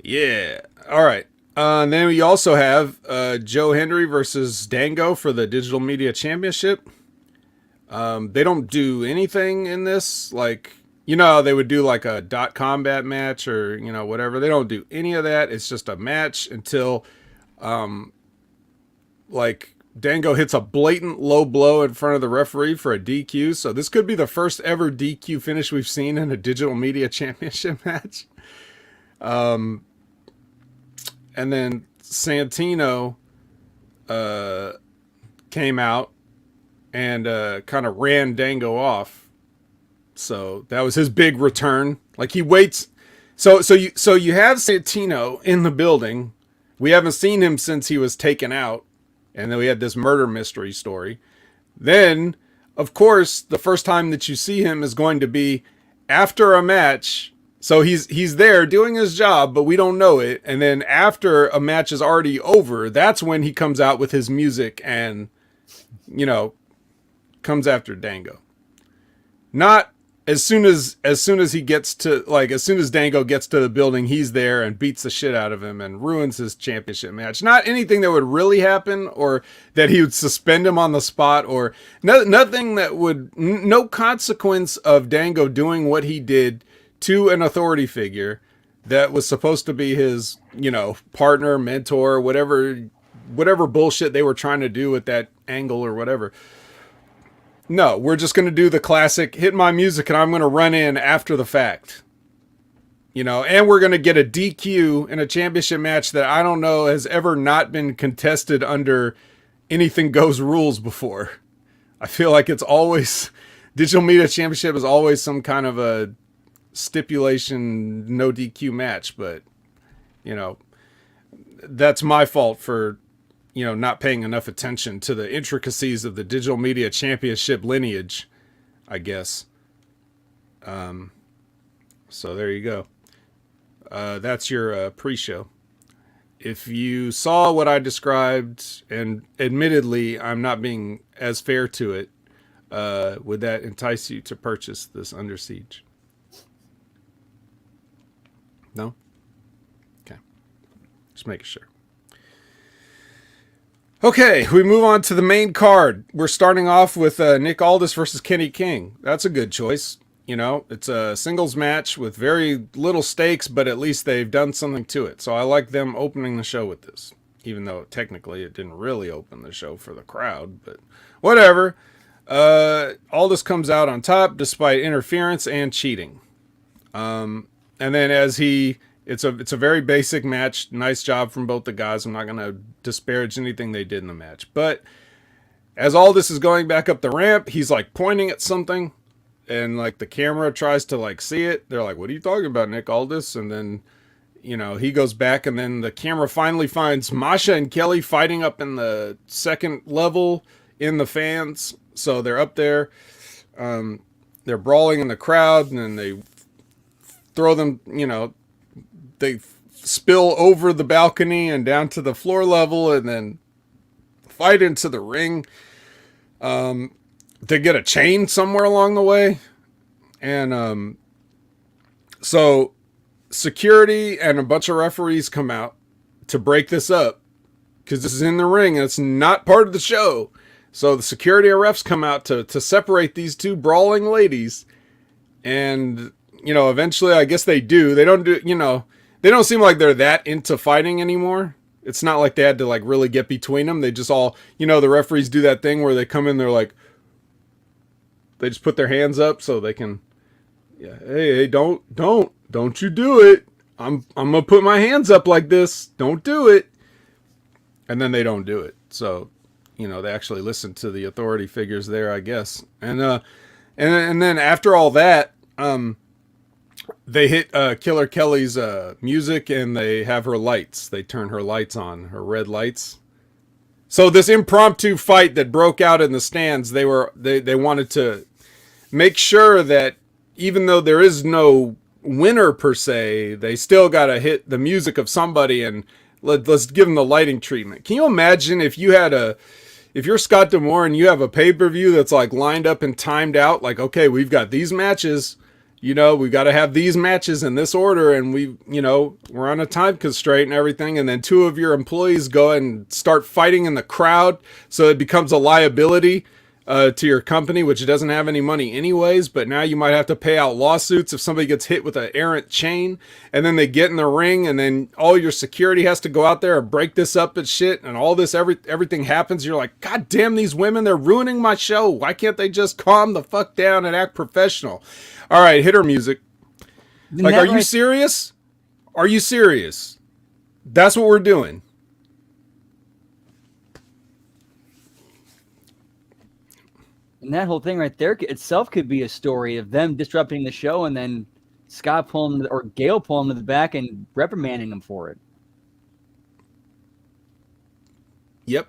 Yeah. All right. And then we also have Joe Hendry versus Dango for the Digital Media Championship. They don't do anything in this. Like, you know, they would do like a dot combat match or, you know, whatever. They don't do any of that. It's just a match until, like, Dango hits a blatant low blow in front of the referee for a DQ. So this could be the first ever DQ finish we've seen in a Digital Media Championship match. And then Santino came out and kind of ran Dango off. So that was his big return. Like, he waits. So you have Santino in the building. We haven't seen him since he was taken out. And then we had this murder mystery story. Then, of course, the first time that you see him is going to be after a match. So he's there doing his job, but we don't know it. And then after a match is already over, that's when he comes out with his music and, you know, comes after Dango. Not as soon as he gets to, like, as soon as Dango gets to the building, he's there and beats the shit out of him and ruins his championship match. Not anything that would really happen, or that he would suspend him on the spot, or nothing that would, no consequence of Dango doing what he did to an authority figure that was supposed to be his, you know, partner, mentor, whatever bullshit they were trying to do with that angle or whatever. No, we're just going to do the classic hit my music and I'm going to run in after the fact. You know, and we're going to get a DQ in a championship match that I don't know has ever not been contested under anything goes rules before. I feel like it's always, Digital Media Championship is always some kind of a stipulation, no DQ match, but, you know, that's my fault for, you know, not paying enough attention to the intricacies of the Digital Media Championship lineage, I guess. So there you go. That's your pre-show. If you saw what I described, and admittedly, I'm not being as fair to it, would that entice you to purchase this Under Siege? No? Okay. Just making sure. Okay, we move on to the main card. We're starting off with Nick Aldis versus Kenny King. That's a good choice. You know, it's a singles match with very little stakes, but at least they've done something to it. So I like them opening the show with this, even though technically it didn't really open the show for the crowd, but whatever. Aldis comes out on top despite interference and cheating. And then it's a very basic match. Nice job from both the guys. I'm not going to disparage anything they did in the match. But as Aldis is going back up the ramp, he's like pointing at something. And like the camera tries to like see it. They're like, what are you talking about, Nick Aldis? And then, you know, he goes back and then the camera finally finds Masha and Kelly fighting up in the second level in the fans. So they're up there. They're brawling in the crowd and then they throw them, you know, they spill over the balcony and down to the floor level and then fight into the ring. They get a chain somewhere along the way. And so security and a bunch of referees come out to break this up because this is in the ring and it's not part of the show. So the security and refs come out to separate these two brawling ladies. And, you know, eventually I guess they do. They don't do, you know, they don't seem like they're that into fighting anymore. It's not like they had to like really get between them. They just all, you know, the referees do that thing where they come in, they're like, They just put their hands up so they can. Yeah, hey, don't you do it. I'm gonna put my hands up like this. Don't do it. And then they don't do it. So, they actually listen to the authority figures there, I guess. And then after all that, they hit Killer Kelly's music and they have her lights. They turn her lights on, her red lights. So this impromptu fight that broke out in the stands, they wanted to make sure that even though there is no winner per se, they still got to hit the music of somebody and let's give them the lighting treatment. Can you imagine if you're Scott D'Amore and you have a pay-per-view that's like lined up and timed out, like, okay, we've got these matches, we got to have these matches in this order, and we're on a time constraint and everything, and then two of your employees go and start fighting in the crowd, so it becomes a liability to your company, which doesn't have any money anyways, but now you might have to pay out lawsuits if somebody gets hit with an errant chain, and then they get in the ring, and then all your security has to go out there and break this up and shit, and all this, everything happens. You're like, God damn, these women, they're ruining my show. Why can't they just calm the fuck down and act professional? All right, hit her music. Like, are you serious? Are you serious? That's what we're doing. And that whole thing right there itself could be a story of them disrupting the show and then Scott pulling or Gail pulling to the back and reprimanding them for it. Yep.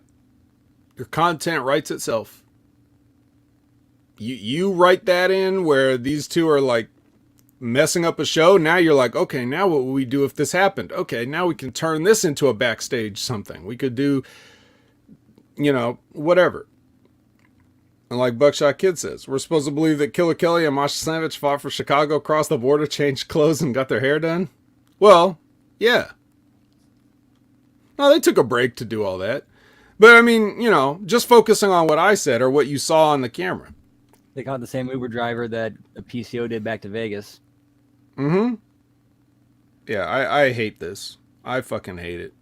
Your content writes itself. You write that in where these two are like messing up a show. Now you're like, okay, now what would we do if this happened? Okay, now we can turn this into a backstage something. We could do, whatever. And like Buckshot Kid says, we're supposed to believe that Killer Kelly and Masha Slamovich fought for Chicago, crossed the border, changed clothes, and got their hair done. Well, yeah. No, they took a break to do all that. But I mean, just focusing on what I said or what you saw on the camera. They caught the same Uber driver that a PCO did back to Vegas. Mm-hmm. Yeah, I hate this. I fucking hate it.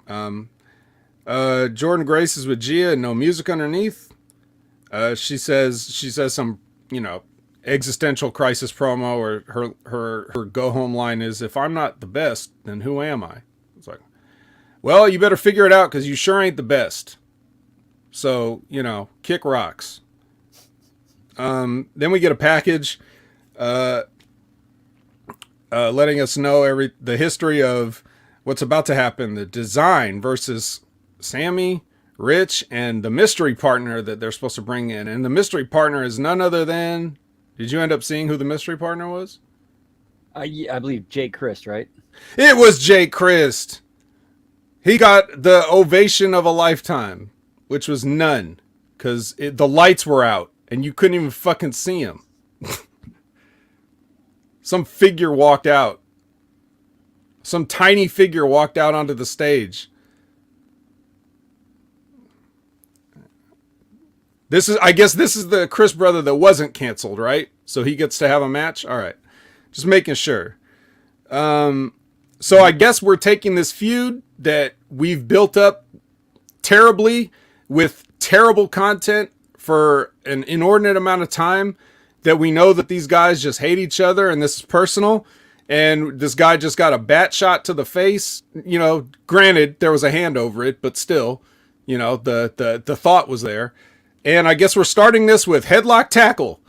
Jordan Grace is with Gia and no music underneath. She says some, existential crisis promo, or her go home line is, if I'm not the best, then who am I? It's like, well, you better figure it out because you sure ain't the best. So, kick rocks. Then we get a package, letting us know the history of what's about to happen, the design versus Sammy, Rich, and the mystery partner that they're supposed to bring in. And the mystery partner is none other than... Did you end up seeing who the mystery partner was? I believe Jake Christ, right? It was Jake Christ. He got the ovation of a lifetime, which was none, because the lights were out, and you couldn't even fucking see him. Some figure walked out. Some tiny figure walked out onto the stage. I guess this is the Chris brother that wasn't canceled, right? So he gets to have a match? All right. Just making sure. So I guess we're taking this feud that we've built up terribly with terrible content for an inordinate amount of time, that we know that these guys just hate each other and this is personal, and this guy just got a bat shot to the face. Granted, there was a hand over it, but still, the thought was there. And I guess we're starting this with headlock tackle.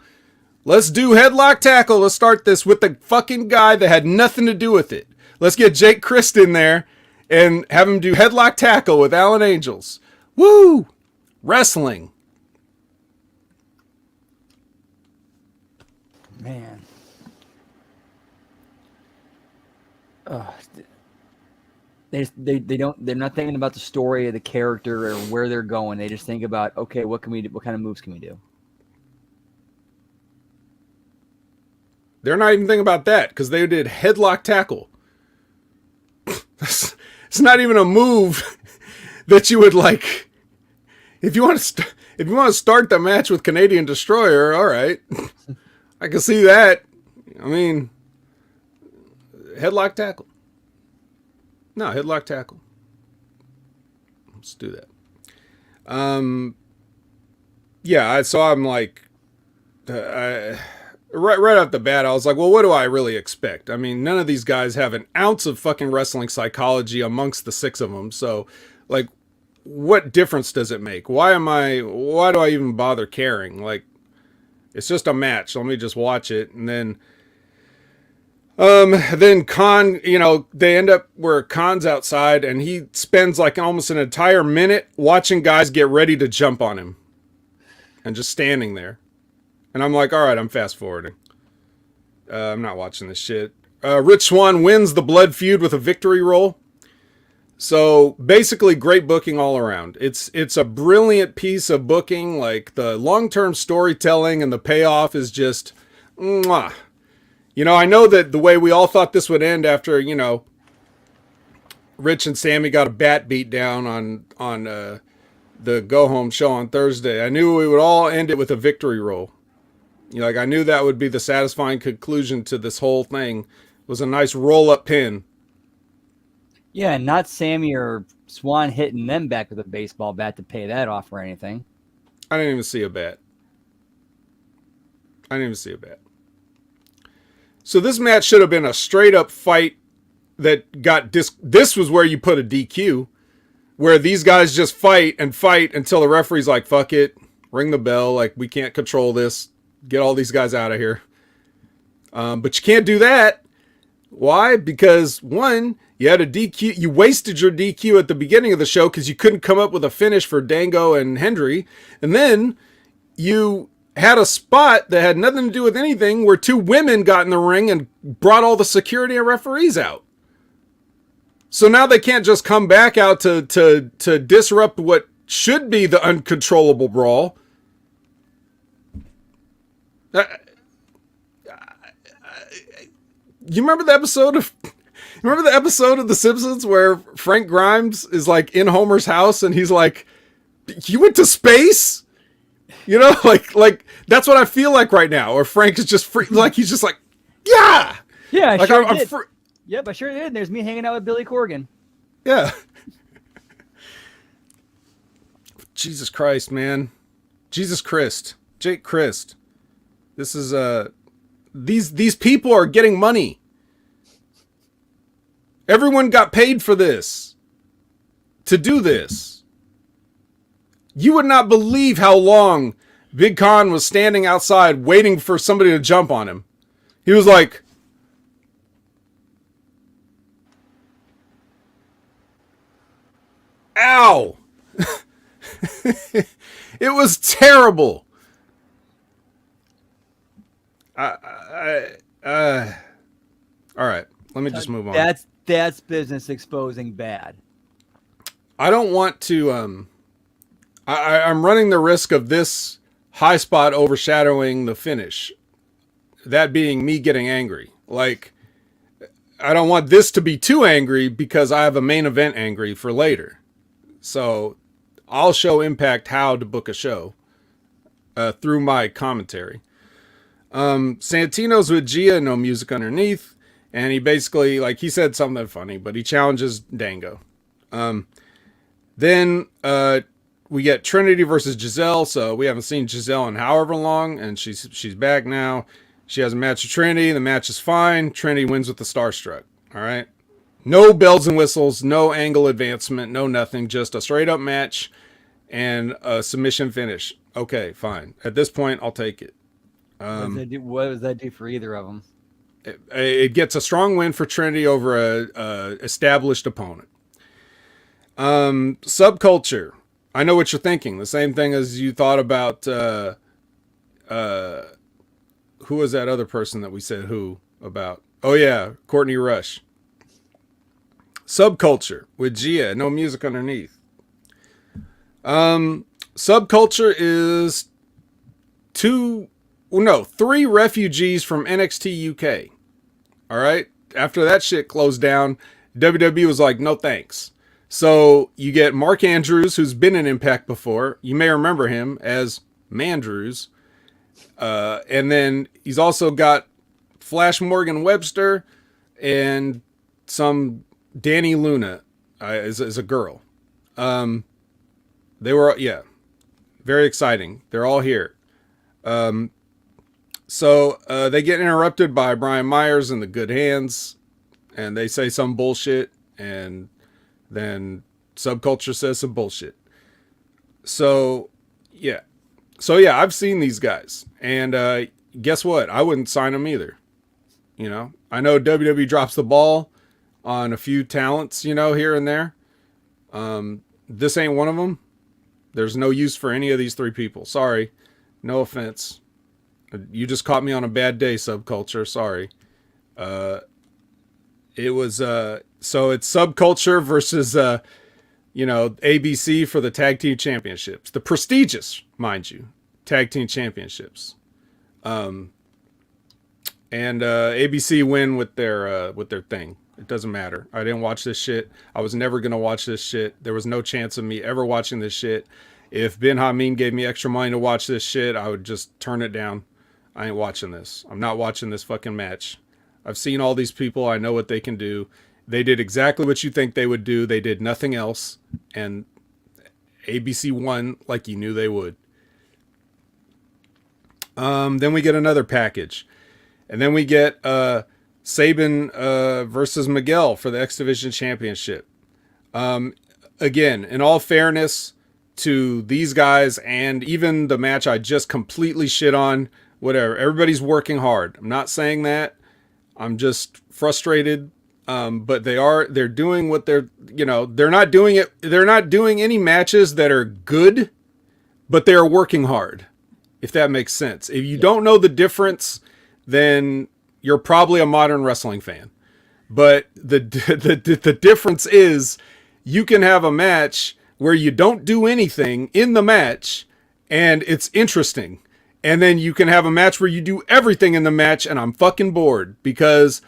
Let's do headlock tackle. Let's start this with the fucking guy that had nothing to do with it. Let's get Jake Christ in there and have him do headlock tackle with Alan Angels. Woo! Wrestling. Man. They're not thinking about the story of the character or where they're going. They just think about, okay, what can we do? What kind of moves can we do? They're not even thinking about that, because they did headlock tackle. It's not even a move that you would like. If you want to start the match with Canadian Destroyer, all right, I can see that. I mean, headlock tackle. No, headlock tackle. Let's do that. Yeah, I saw him like, right off the bat, I was like, well, what do I really expect? I mean, none of these guys have an ounce of fucking wrestling psychology amongst the six of them. So, like, what difference does it make? Why do I even bother caring? Like, it's just a match. Let me just watch it. And then Khan, they end up where Khan's outside and he spends like almost an entire minute watching guys get ready to jump on him and just standing there. And I'm like, all right, I'm fast forwarding. I'm not watching this shit. Rich Swann wins the blood feud with a victory roll. So basically great booking all around. It's a brilliant piece of booking. Like the long-term storytelling and the payoff is just mwah. I know that the way we all thought this would end after, Rich and Sammy got a bat beat down on the go home show on Thursday. I knew we would all end it with a victory roll. I knew that would be the satisfying conclusion to this whole thing. It was a nice roll-up pin. Yeah, not Sammy or Swan hitting them back with a baseball bat to pay that off or anything. I didn't even see a bat. So this match should have been a straight-up fight that got this was where you put a DQ, where these guys just fight until the referee's like, fuck it, ring the bell, like, we can't control this. Get all these guys out of here. But you can't do that. Why? Because one, you had a DQ. You wasted your DQ at the beginning of the show because you couldn't come up with a finish for Dango and Hendry. And then you had a spot that had nothing to do with anything where two women got in the ring and brought all the security and referees out. So now they can't just come back out to disrupt what should be the uncontrollable brawl. You remember the episode of The Simpsons where Frank Grimes is like in Homer's house and he's like, "You went to space?" Like that's what I feel like right now. Or Frank is just free, like he's just like, yeah, I like sure I'm did. free. Yep, I sure did. There's me hanging out with Billy Corgan. Yeah. Jesus Christ, man. Jesus Christ. Jake Christ. This is these people are getting money. Everyone got paid for this. To do this. You would not believe how long Big Con was standing outside waiting for somebody to jump on him. He was like, ow. It was terrible. All right, let me just move on. That's business exposing bad. I don't want to. I'm running the risk of this high spot overshadowing the finish. That being me getting angry. Like, I don't want this to be too angry because I have a main event angry for later. So I'll show Impact how to book a show through my commentary. Santino's with Gia, no music underneath. And he basically, like, he said something funny, but he challenges Dango. Then we get Trinity versus Giselle. So we haven't seen Giselle in however long, and she's back now. She has a match with Trinity. The match is fine. Trinity wins with the Starstruck. All right. No bells and whistles, no angle advancement, no nothing. Just a straight up match and a submission finish. Okay, fine. At this point, I'll take it. What does that do for either of them? It gets a strong win for Trinity over a established opponent. Subculture. I know what you're thinking. The same thing as you thought about who was that other person that we said who about? Oh yeah, Courtney Rush. Subculture with Gia, no music underneath. Subculture is 3 refugees from NXT UK. All right. After that shit closed down, WWE was like, no thanks. So you get Mark Andrews, who's been in Impact before. You may remember him as Mandrews. And then he's also got Flash Morgan Webster and some Danny Luna is a girl. They were, very exciting. They're all here. So they get interrupted by Brian Myers and the Good Hands, and they say some bullshit, and then Subculture says some bullshit. So yeah, I've seen these guys, and guess what? I wouldn't sign them either. You know, I know WWE drops the ball on a few talents, you know, here and there. This ain't one of them. There's no use for any of these three people. Sorry, no offense. You just caught me on a bad day, Subculture. Sorry. It was so it's Subculture versus ABC for the tag team championships, the prestigious, mind you, tag team championships. And ABC win with their thing. It doesn't matter. I didn't watch this shit. I was never gonna watch this shit. There was no chance of me ever watching this shit. If Ben Hameen gave me extra money to watch this shit, I would just turn it down. I ain't watching this. I'm not watching this fucking match. I've seen all these people. I know what they can do. They did exactly what you think they would do. They did nothing else. And ABC won like you knew they would. Then we get another package. And then we get Sabin versus Miguel for the X Division Championship. Again, in all fairness to these guys and even the match I just completely shit on, whatever. Everybody's working hard. I'm not saying that. I'm just frustrated. But they're doing what they're not doing any matches that are good, but they're working hard. If that makes sense. If you don't know the difference, then you're probably a modern wrestling fan. But the difference is you can have a match where you don't do anything in the match and it's interesting. And then you can have a match where you do everything in the match and I'm fucking bored because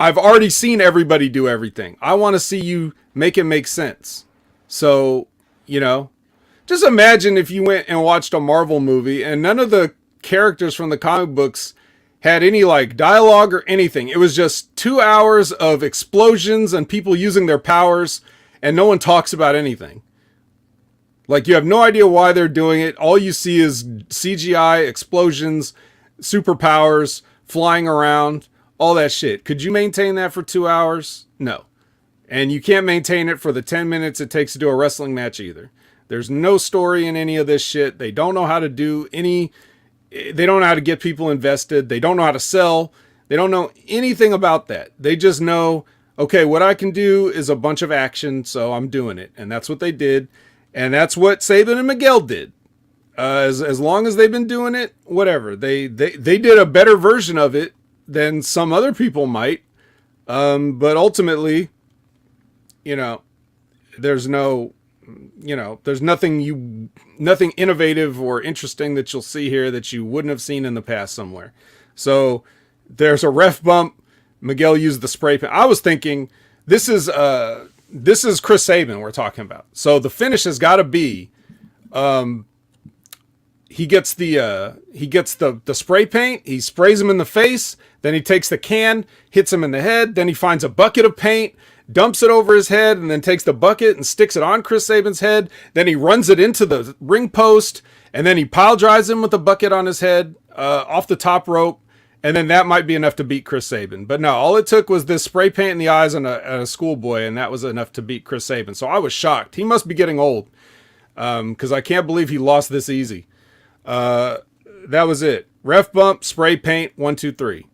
I've already seen everybody do everything. I want to see you make it make sense. So, just imagine if you went and watched a Marvel movie and none of the characters from the comic books had any like dialogue or anything. It was just 2 hours of explosions and people using their powers and no one talks about anything. Like you have no idea why they're doing it. All you see is CGI, explosions, superpowers, flying around, all that shit. Could you maintain that for 2 hours? No. And you can't maintain it for the 10 minutes it takes to do a wrestling match either. There's no story in any of this shit. They don't know how to they don't know how to get people invested. They don't know how to sell. They don't know anything about that. They just know, okay, what I can do is a bunch of action, so I'm doing it. And that's what they did. And that's what Sabin and Miguel did. As long as they've been doing it, whatever. They did a better version of it than some other people might. But ultimately, there's nothing innovative or interesting that you'll see here that you wouldn't have seen in the past somewhere. So there's a ref bump. Miguel used the spray paint. I was thinking this is Chris Sabin we're talking about. So the finish has got to be, he gets the spray paint. He sprays him in the face. Then he takes the can, hits him in the head. Then he finds a bucket of paint, dumps it over his head, and then takes the bucket and sticks it on Chris Sabin's head. Then he runs it into the ring post, and then he pile drives him with a bucket on his head off the top rope. And then that might be enough to beat Chris Sabin. But no, all it took was this spray paint in the eyes on a schoolboy, and that was enough to beat Chris Sabin. So I was shocked. He must be getting old because I can't believe he lost this easy. That was it. Ref bump, spray paint, 1, 2, 3.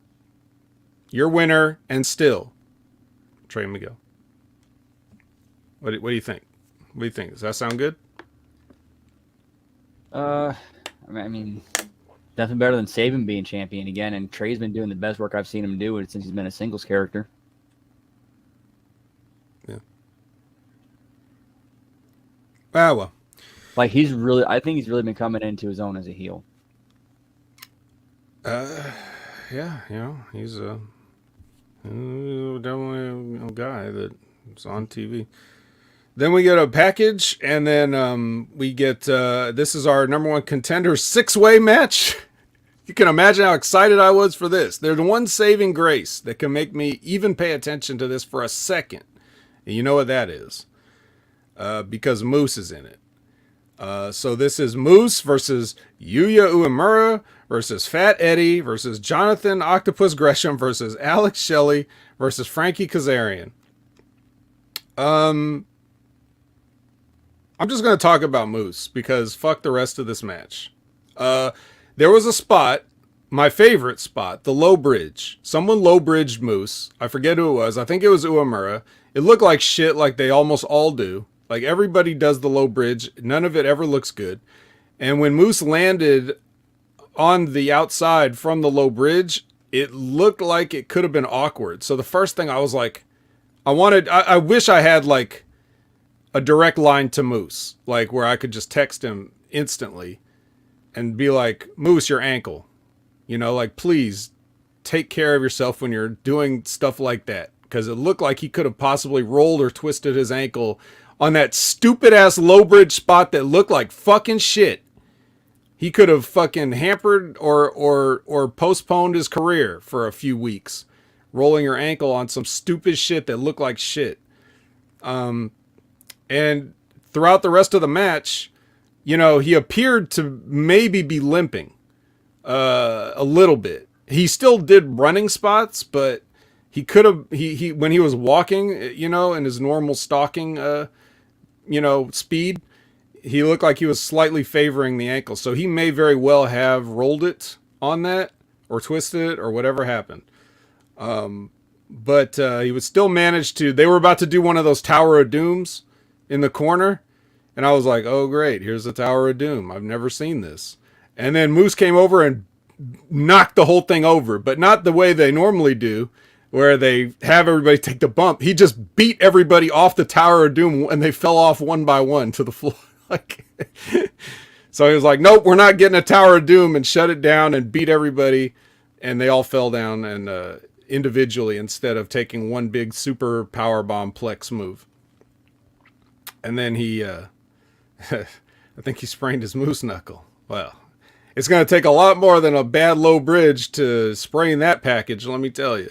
Your winner, and still, Trey Miguel. What do you think? What do you think? Does that sound good? I mean, nothing better than Sabin being champion again, and Trey's been doing the best work I've seen him do since he's been a singles character. Yeah. Well. Like I think he's really been coming into his own as a heel. Yeah, he's definitely a guy that's on TV. Then we get a package, and then we get this is our number one contender 6-way match. You can imagine how excited I was for this. There's one saving grace that can make me even pay attention to this for a second. And you know what that is? Because Moose is in it. So this is Moose versus Yuya Uemura versus Fat Eddie versus Jonathan Octopus Gresham versus Alex Shelley versus Frankie Kazarian. I'm just going to talk about Moose because fuck the rest of this match. There was a spot, my favorite spot, the low bridge. Someone low bridged Moose. I forget who it was. I think it was Uemura. It looked like shit, like they almost all do. Like everybody does the low bridge. None of it ever looks good. And when Moose landed on the outside from the low bridge, it looked like it could have been awkward. So the first thing I was like, I wish I had like a direct line to Moose, like where I could just text him instantly and be like, Moose, your ankle, like, please take care of yourself when you're doing stuff like that. Because it looked like he could have possibly rolled or twisted his ankle on that stupid ass low bridge spot that looked like fucking shit. He could have fucking hampered or postponed his career for a few weeks, rolling your ankle on some stupid shit that looked like shit. And throughout the rest of the match, he appeared to maybe be limping a little bit. He still did running spots, but he could have, he when he was walking, in his normal stalking, speed, he looked like he was slightly favoring the ankle. So he may very well have rolled it on that or twisted it or whatever happened. But he would still manage to, they were about to do one of those Tower of Dooms in the corner. And I was like, oh great, here's the Tower of Doom. I've never seen this. And then Moose came over and knocked the whole thing over, but not the way they normally do, where they have everybody take the bump. He just beat everybody off the Tower of Doom and they fell off one by one to the floor. So he was like, nope, we're not getting a Tower of Doom, and shut it down and beat everybody. And they all fell down and individually instead of taking one big super power bomb plex move. And then he, I think he sprained his moose knuckle. Well, it's going to take a lot more than a bad low bridge to sprain that package, let me tell you.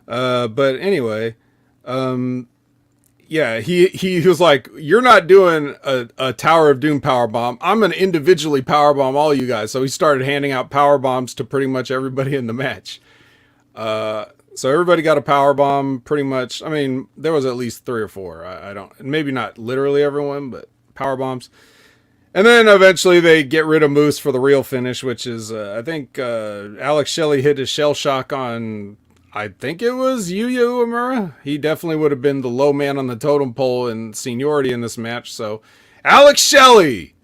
But anyway, yeah, he was like, you're not doing a Tower of Doom power bomb. I'm going to individually power bomb all you guys. So he started handing out power bombs to pretty much everybody in the match. So everybody got a power bomb pretty much. I mean, there was at least 3 or 4. I don't, maybe not literally everyone, but power bombs. And then eventually they get rid of Moose for the real finish, which is, I think, Alex Shelley hit his shell shock on, I think it was Yuya Uemura. He definitely would have been the low man on the totem pole in seniority in this match. So Alex Shelley,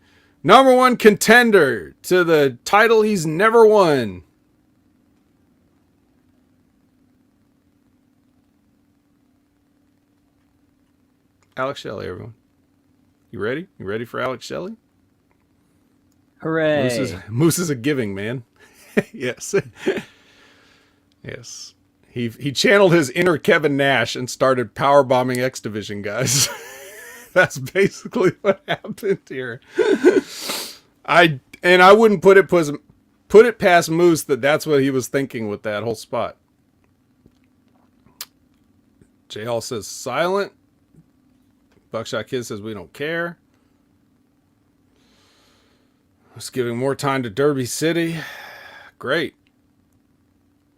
#1 contender to the title he's never won. Alex Shelley, everyone. You ready? You ready for Alex Shelley? Hooray. Moose is a giving man. Yes. Yes. He channeled his inner Kevin Nash and started power bombing X Division guys. That's basically what happened here. I wouldn't put it past Moose that's what he was thinking with that whole spot. J Hall says silent. Buckshot Kid says we don't care. It's giving more time to Derby City. Great.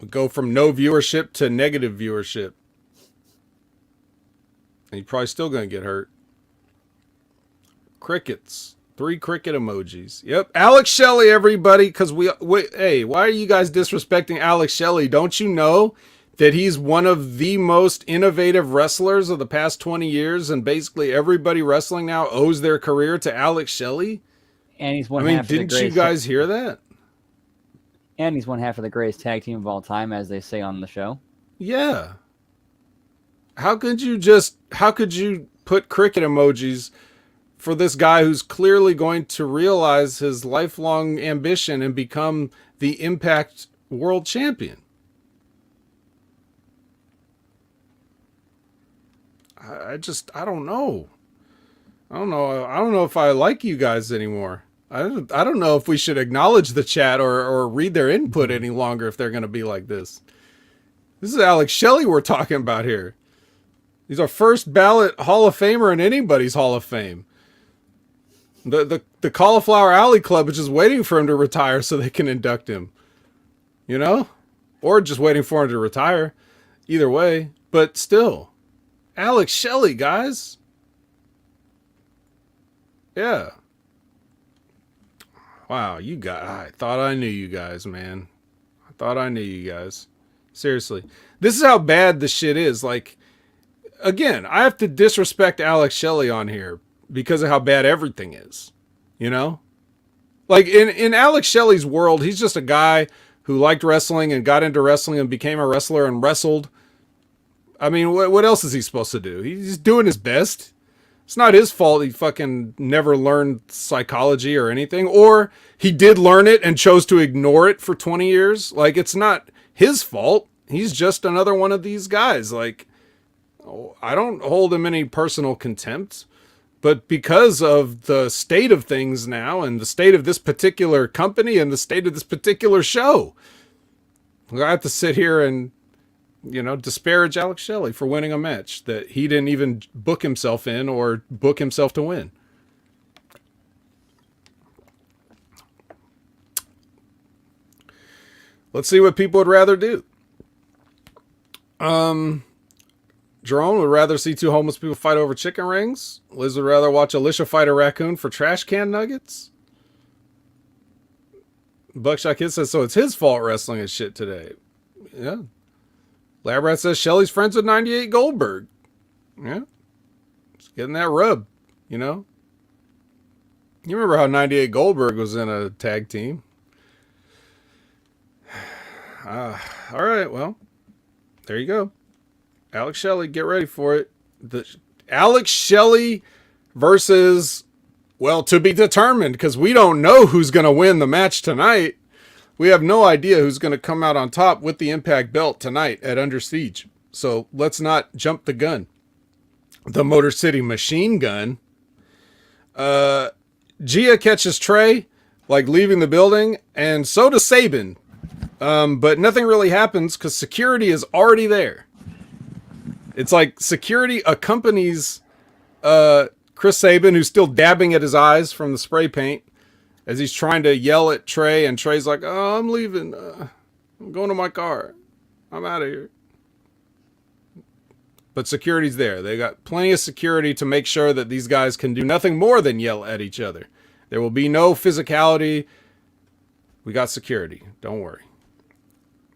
We go from no viewership to negative viewership. And you're probably still going to get hurt. Crickets. 3 cricket emojis. Yep. Alex Shelley, everybody. Because hey, why are you guys disrespecting Alex Shelley? Don't you know that he's one of the most innovative wrestlers of the past 20 years, and basically everybody wrestling now owes their career to Alex Shelley? And he's one half of the greatest. Didn't you guys hear that? And he's one half of the greatest tag team of all time, as they say on the show. Yeah. How could you put cricket emojis for this guy who's clearly going to realize his lifelong ambition and become the Impact World Champion? I don't know. I don't know if I like you guys anymore. I don't know if we should acknowledge the chat or read their input any longer if they're going to be like this. This is Alex Shelley we're talking about here. He's our first ballot Hall of Famer in anybody's Hall of Fame. The Cauliflower Alley Club is just waiting for him to retire so they can induct him. You know? Or just waiting for him to retire. Either way. But still. Alex Shelley, guys. Yeah. Wow, you guys. I thought I knew you guys, man. I thought I knew you guys. Seriously. This is how bad this shit is. Like, again, I have to disrespect Alex Shelley on here because of how bad everything is. You know? Like, in Alex Shelley's world, he's just a guy who liked wrestling and got into wrestling and became a wrestler and wrestled. I mean, what else is he supposed to do? He's doing his best. It's not his fault he fucking never learned psychology or anything. Or he did learn it and chose to ignore it for 20 years. Like, it's not his fault. He's just another one of these guys. Like, I don't hold him any personal contempt. But because of the state of things now and the state of this particular company and the state of this particular show, I have to sit here and, you know, disparage Alex Shelley for winning a match that he didn't even book himself in or book himself to win. Let's see what people would rather do. Jerome would rather see two homeless people fight over chicken rings. Liz would rather watch Alicia fight a raccoon for trash can nuggets. Buckshot Kid says, so it's his fault wrestling is shit today. Yeah. Labrat says Shelley's friends with 98 Goldberg. Yeah. Just getting that rub, you know? You remember how 98 Goldberg was in a tag team. All right, well, there you go. Alex Shelley, get ready for it. The Alex Shelley versus, well, to be determined, because we don't know who's going to win the match tonight. We have no idea who's going to come out on top with the Impact belt tonight at Under Siege. So let's not jump the gun. The Motor City Machine Gun. Gia catches Trey, like leaving the building, and so does Sabin. But nothing really happens because security is already there. It's like security accompanies Chris Sabin, who's still dabbing at his eyes from the spray paint, as he's trying to yell at Trey, and Trey's like, oh, I'm leaving. I'm going to my car. I'm out of here. But security's there. They got plenty of security to make sure that these guys can do nothing more than yell at each other. There will be no physicality. We got security. Don't worry.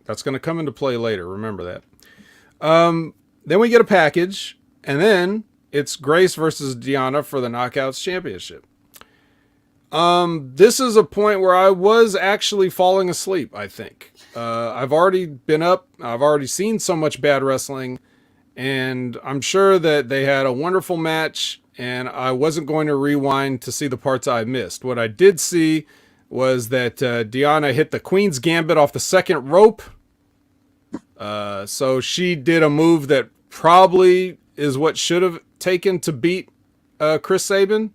That's going to come into play later. Remember that. Then we get a package, and then it's Grace versus Deanna for the Knockouts Championship. This is a point where I was actually falling asleep, I think. I've already been up. I've already seen so much bad wrestling, and I'm sure that they had a wonderful match, and I wasn't going to rewind to see the parts I missed. What I did see was that Deanna hit the Queen's Gambit off the second rope. So she did a move that probably is what should have taken to beat Chris Sabin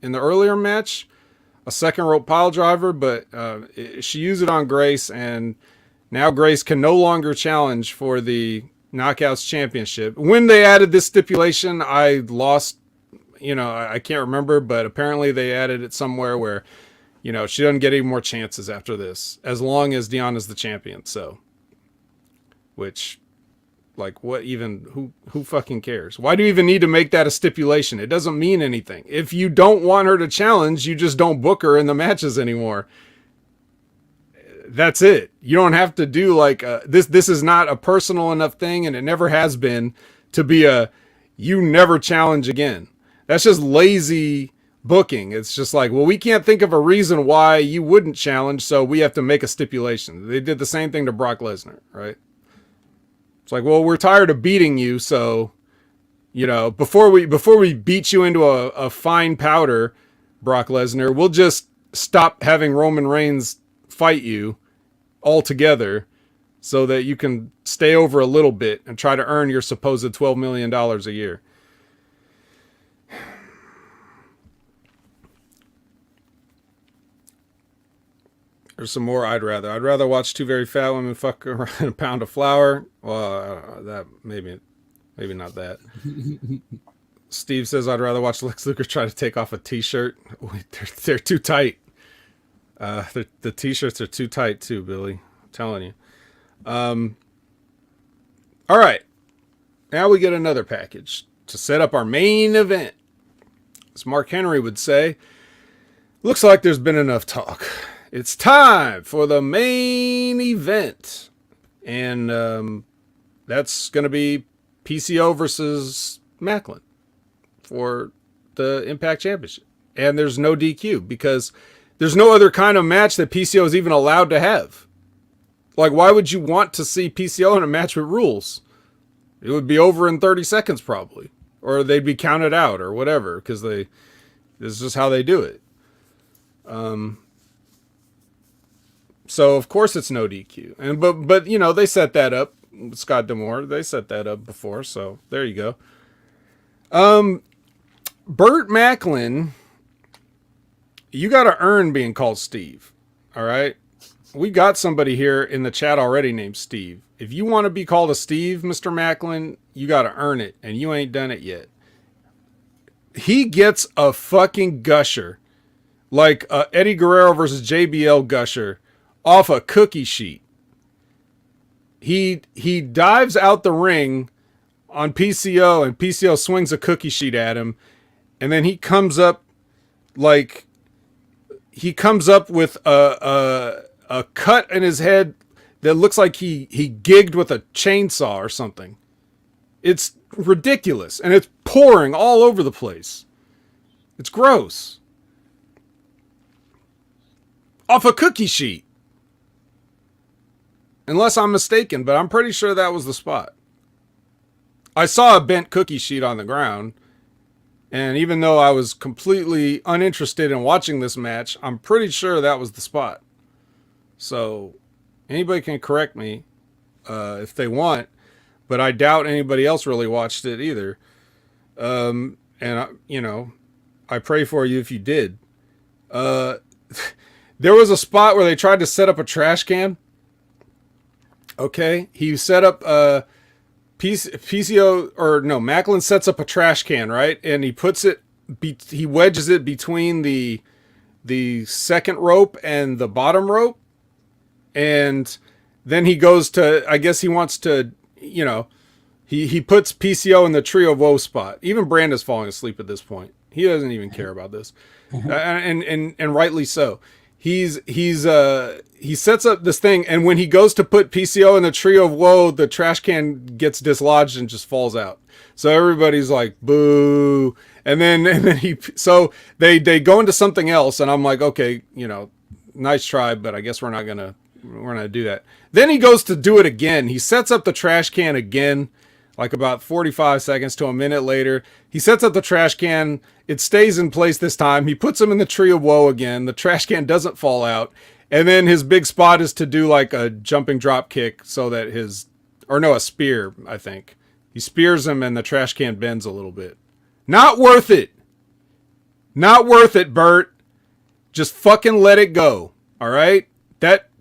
in the earlier match. A second rope pile driver, but she used it on Grace, and now Grace can no longer challenge for the Knockouts Championship. When they added this stipulation, I lost, I can't remember, but apparently they added it somewhere where, she doesn't get any more chances after this, as long as Deanna's the champion. So, which, like, what even, who fucking cares? Why do you even need to make that a stipulation? It doesn't mean anything. If you don't want her to challenge, you just don't book her in the matches anymore. That's it. You don't have to do like this is not a personal enough thing, and it never has been, to be you never challenge again. That's just lazy booking. It's just like, well, we can't think of a reason why you wouldn't challenge, so we have to make a stipulation. They did the same thing to Brock Lesnar, right? It's like, well, we're tired of beating you, so before we beat you into a fine powder, Brock Lesnar, we'll just stop having Roman Reigns fight you altogether so that you can stay over a little bit and try to earn your supposed $12 million a year. There's some more I'd rather watch two very fat women fuck around a pound of flour. Well, that maybe not that. Steve says, I'd rather watch Lex Luger try to take off a t-shirt. They're too tight. The t-shirts are too tight too, Billy. I'm telling you. All right. Now we get another package to set up our main event. As Mark Henry would say, looks like there's been enough talk. It's time for the main event. And that's going to be PCO versus Macklin for the Impact Championship. And there's no DQ because there's no other kind of match that PCO is even allowed to have. Like, why would you want to see PCO in a match with rules? It would be over in 30 seconds probably. Or they'd be counted out or whatever because this is just how they do it. So of course it's no DQ. And but you know, they set that up. Scott D'Amore, they set that up before, so there you go. Burt Macklin, you got to earn being called Steve. All right? We got somebody here in the chat already named Steve. If you want to be called a Steve, Mr. Macklin, you got to earn it, and you ain't done it yet. He gets a fucking gusher, like Eddie Guerrero versus JBL gusher, off a cookie sheet. He dives out the ring on PCO, and PCO swings a cookie sheet at him, and then he comes up with a cut in his head that looks like he gigged with a chainsaw or something. It's ridiculous, and it's pouring all over the place. It's gross. Off a cookie sheet. Unless I'm mistaken, but I'm pretty sure that was the spot. I saw a bent cookie sheet on the ground, and even though I was completely uninterested in watching this match, I'm pretty sure that was the spot. So, anybody can correct me if they want, but I doubt anybody else really watched it either. And, I pray for you if you did. There was a spot where they tried to set up a trash can. Okay, he set up Macklin sets up a trash can, right? And he puts it, he wedges it between the second rope and the bottom rope. And then he goes to, I guess he wants to, he puts PCO in the Trio of Woe spot. Even Branda's falling asleep at this point. He doesn't even care about this. And rightly so. He sets up this thing, and when he goes to put PCO in the Trio of Woe, the trash can gets dislodged and just falls out. So everybody's like, boo. And then they go into something else, and I'm like, okay, nice try, but I guess we're not gonna do that. Then he goes to do it again. He sets up the trash can again, like about 45 seconds to a minute later. He sets up the trash can. It stays in place this time. He puts him in the Tree of Woe again. The trash can doesn't fall out. And then his big spot is to do like a jumping drop kick so that a spear, I think. He spears him and the trash can bends a little bit. Not worth it. Not worth it, Bert. Just fucking let it go. All right?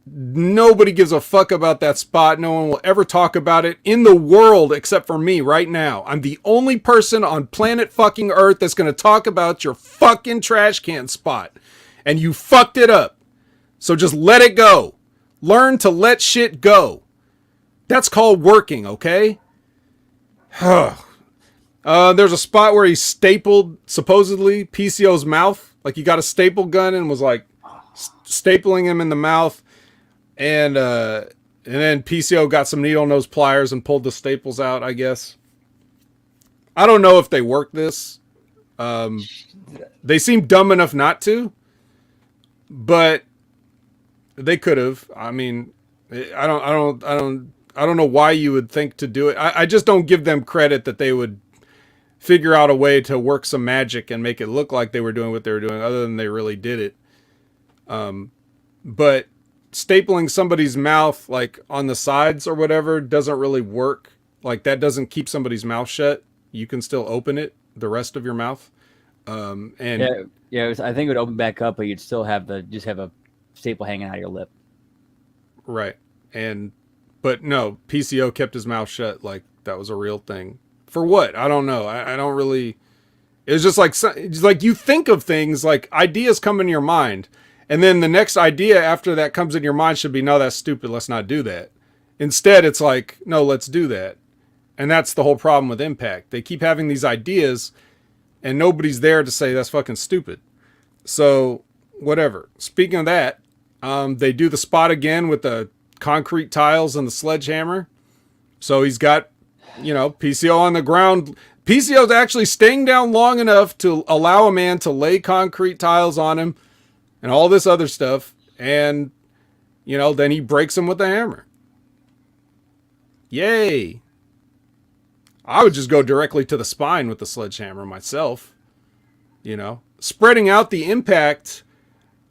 Nobody gives a fuck about that spot. No one will ever talk about it in the world except for me right now. I'm the only person on planet fucking Earth that's going to talk about your fucking trash can spot. And you fucked it up. So just let it go. Learn to let shit go. That's called working, okay? There's a spot where he stapled, supposedly, PCO's mouth. Like he got a staple gun and was like stapling him in the mouth. And then PCO got some needle nose pliers and pulled the staples out, I guess. I don't know if they worked this. They seem dumb enough not to, but they could have. I mean, I don't know why you would think to do it. I just don't give them credit that they would figure out a way to work some magic and make it look like they were doing what they were doing, other than they really did it. But stapling somebody's mouth like on the sides or whatever doesn't really work. Like that doesn't keep somebody's mouth shut. You can still open it, the rest of your mouth. I think it would open back up, but you'd still have a staple hanging out of your lip. Right. But no, PCO kept his mouth shut like that was a real thing. For what? I don't know. I don't really It's just like, it's like you think of things, like ideas come in your mind. And then the next idea after that comes in your mind should be, no, that's stupid. Let's not do that. Instead, it's like, no, let's do that. And that's the whole problem with Impact. They keep having these ideas and nobody's there to say that's fucking stupid. So whatever. Speaking of that, they do the spot again with the concrete tiles and the sledgehammer. So he's got, PCO on the ground. PCO's actually staying down long enough to allow a man to lay concrete tiles on him and all this other stuff. And, then he breaks him with the hammer. Yay. I would just go directly to the spine with the sledgehammer myself. Spreading out the impact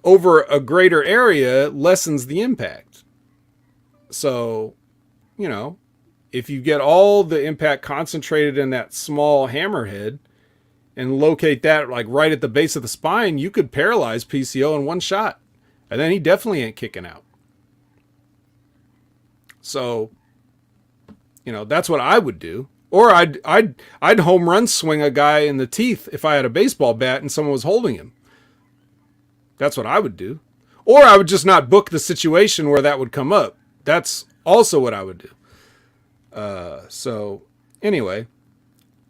over a greater area lessens the impact. So, if you get all the impact concentrated in that small hammerhead and locate that like right at the base of the spine, you could paralyze PCO in one shot. And then he definitely ain't kicking out. So, that's what I would do. Or I'd home run swing a guy in the teeth if I had a baseball bat and someone was holding him. That's what I would do. Or I would just not book the situation where that would come up. That's also what I would do. So anyway,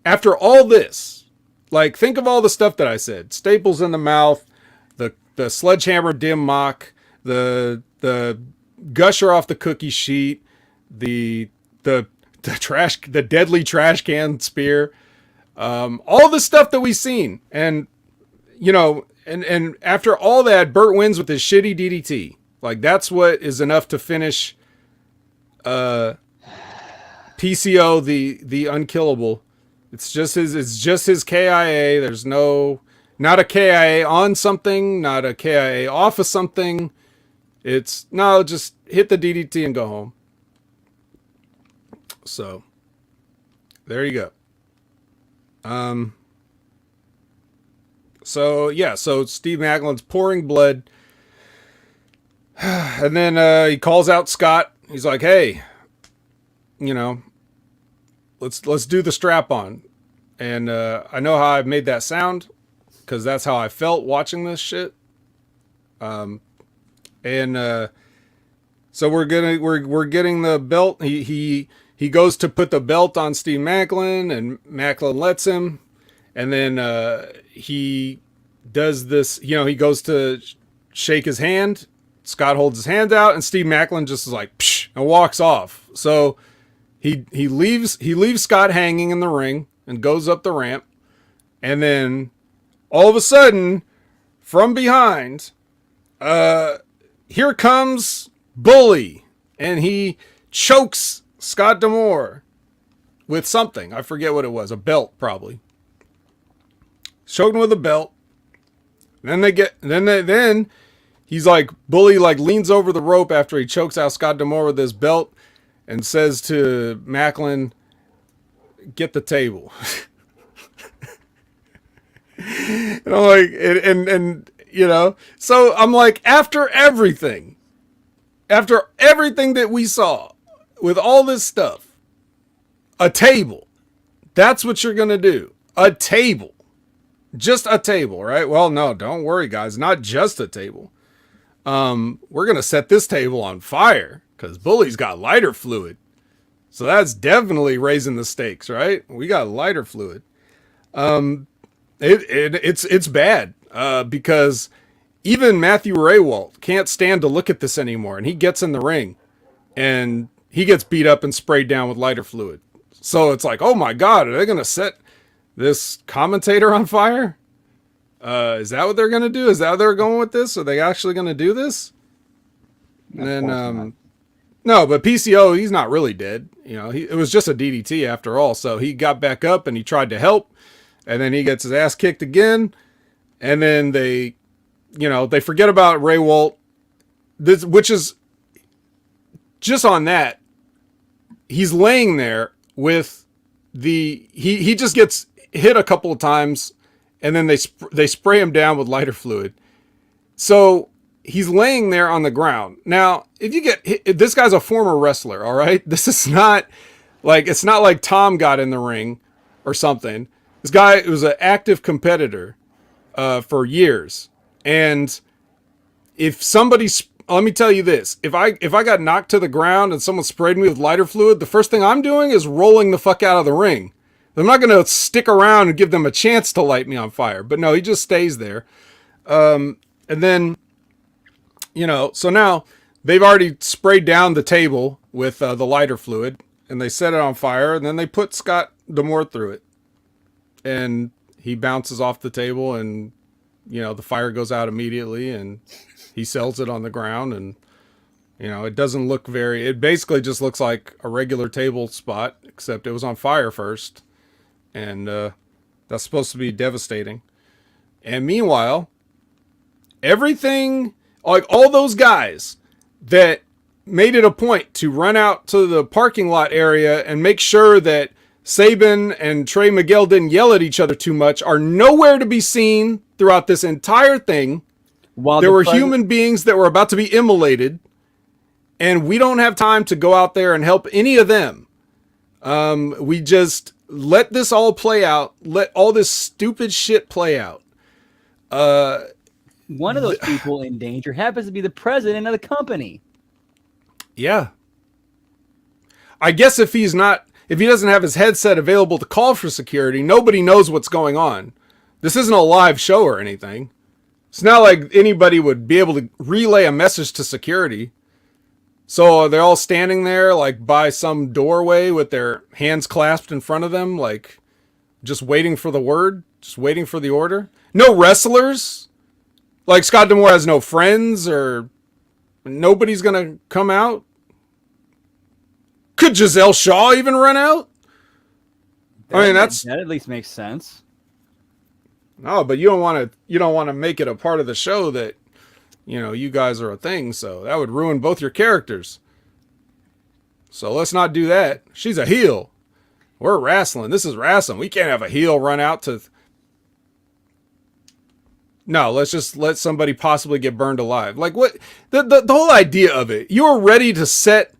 after all this, like think of all the stuff that I said: staples in the mouth, the sledgehammer dim mock, the gusher off the cookie sheet, the deadly trash can spear, all the stuff that we've seen. And, and after all that, Burt wins with his shitty DDT. Like that's what is enough to finish, PCO, the unkillable. It's just his KIA. There's not a KIA on something, not a KIA off of something. It's just hit the DDT and go home. So, there you go. So Steve Maclin's pouring blood. And then he calls out Scott. He's like, hey, let's do the strap on. And I know how I made that sound because that's how I felt watching this shit. So we're getting the belt. He goes to put the belt on Steve Maclin, and Maclin lets him. And then he does this, he goes to shake his hand. Scott holds his hand out, and Steve Maclin just is like, psh, and walks off. So he leaves Scott hanging in the ring and goes up the ramp. And then all of a sudden, from behind, here comes Bully, and he chokes Scott D'Amore with something. I forget what it was. A belt, probably. Choked him with a belt. Then he's like, Bully like leans over the rope after he chokes out Scott D'Amore with his belt and says to Maclin, get the table. And I'm like, so I'm like, after everything that we saw with all this stuff, a table, that's what you're going to do. A table. Just a table, right? Well, no, don't worry, guys. Not just a table. We're going to set this table on fire because Bully's got lighter fluid. So that's definitely raising the stakes, right? We got lighter fluid. It's bad because even Matthew Raywalt can't stand to look at this anymore. And he gets in the ring and he gets beat up and sprayed down with lighter fluid. So it's like, oh my God, are they going to set this commentator on fire? Is that what they're going to do? Is that how they're going with this? Are they actually going to do this? And then, no, but PCO, he's not really dead. It was just a DDT after all. So he got back up and he tried to help, and then he gets his ass kicked again. And then they forget about Raywalt, which is just on that. He's laying there with he just gets hit a couple of times, and then they spray him down with lighter fluid. So he's laying there on the ground. Now, if you get hit, this guy's a former wrestler, all right? This is not like, it's not like Tom got in the ring or something. This guy was an active competitor for years, and if somebody, let me tell you this: if I got knocked to the ground and someone sprayed me with lighter fluid, the first thing I'm doing is rolling the fuck out of the ring. I'm not going to stick around and give them a chance to light me on fire. But no, he just stays there. And then, so now they've already sprayed down the table with the lighter fluid, and they set it on fire, and then they put Scott D'Amore through it. And he bounces off the table, and, the fire goes out immediately, and he sells it on the ground, and, it doesn't look it basically just looks like a regular table spot, except it was on fire first. And that's supposed to be devastating. And meanwhile, everything, like all those guys that made it a point to run out to the parking lot area and make sure that Saban and Trey Miguel didn't yell at each other too much, are nowhere to be seen throughout this entire thing. While there were human beings that were about to be immolated, and we don't have time to go out there and help any of them. We just let this all play out. Let all this stupid shit play out. One of those people in danger happens to be the president of the company. Yeah. I guess if he doesn't have his headset available to call for security, nobody knows what's going on. This isn't a live show or anything. It's not like anybody would be able to relay a message to security. So they're all standing there like by some doorway with their hands clasped in front of them, like just waiting for the word, just waiting for the order. No wrestlers. Like Scott D'Amore has no friends, or nobody's going to come out. Could Giselle Shaw even run out? That at least makes sense. No, but you don't want to make it a part of the show that you guys are a thing, so that would ruin both your characters. So let's not do that. She's a heel. We're wrestling. This is wrestling. We can't have a heel run out to... No, let's just let somebody possibly get burned alive. Like, what? The whole idea of it. You were ready to set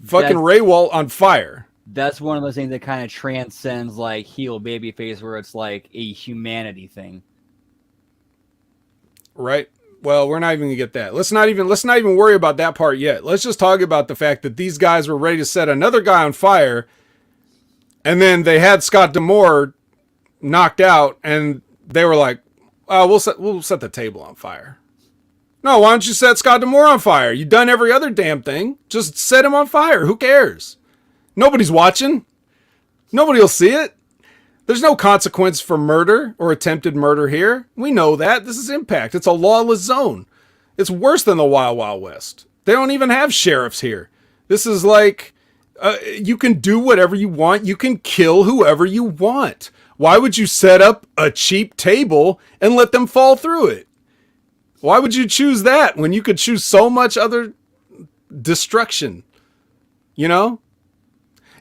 fucking Ray Walt on fire. That's one of those things that kind of transcends, like, heel babyface, where it's like a humanity thing. Right? Well, we're not even gonna get that. Let's not even worry about that part yet. Let's just talk about the fact that these guys were ready to set another guy on fire, and then they had Scott D'Amore knocked out, and they were like, "Oh, we'll set the table on fire." No, why don't you set Scott D'Amore on fire? You've done every other damn thing. Just set him on fire. Who cares? Nobody's watching. Nobody will see it. There's no consequence for murder or attempted murder here. We know that. This is Impact. It's a lawless zone. It's worse than the Wild Wild West. They don't even have sheriffs here. This is like, you can do whatever you want. You can kill whoever you want. Why would you set up a cheap table and let them fall through it? Why would you choose that when you could choose so much other destruction?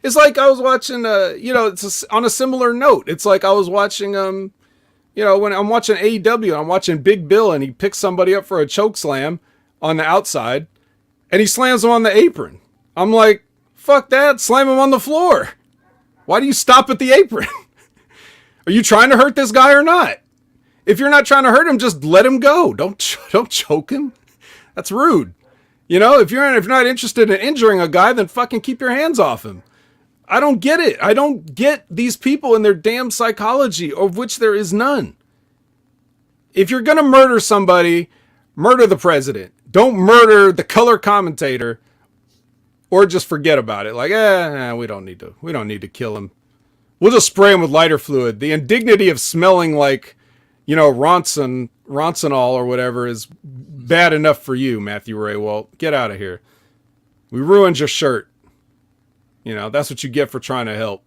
It's like I was watching, it's on a similar note. It's like I was watching, when I'm watching AEW, I'm watching Big Bill, and he picks somebody up for a choke slam on the outside, and he slams him on the apron. I'm like, fuck that, slam him on the floor. Why do you stop at the apron? Are you trying to hurt this guy or not? If you're not trying to hurt him, just let him go. Don't choke him. That's rude. If you're not interested in injuring a guy, then fucking keep your hands off him. I don't get it. I don't get these people and their damn psychology, of which there is none. If you're going to murder somebody, murder the president. Don't murder the color commentator, or just forget about it. Like, we don't need to kill him. We'll just spray him with lighter fluid. The indignity of smelling like, Ronsonol or whatever is bad enough for you, Matthew Ray Walt. Get out of here. We ruined your shirt. That's what you get for trying to help.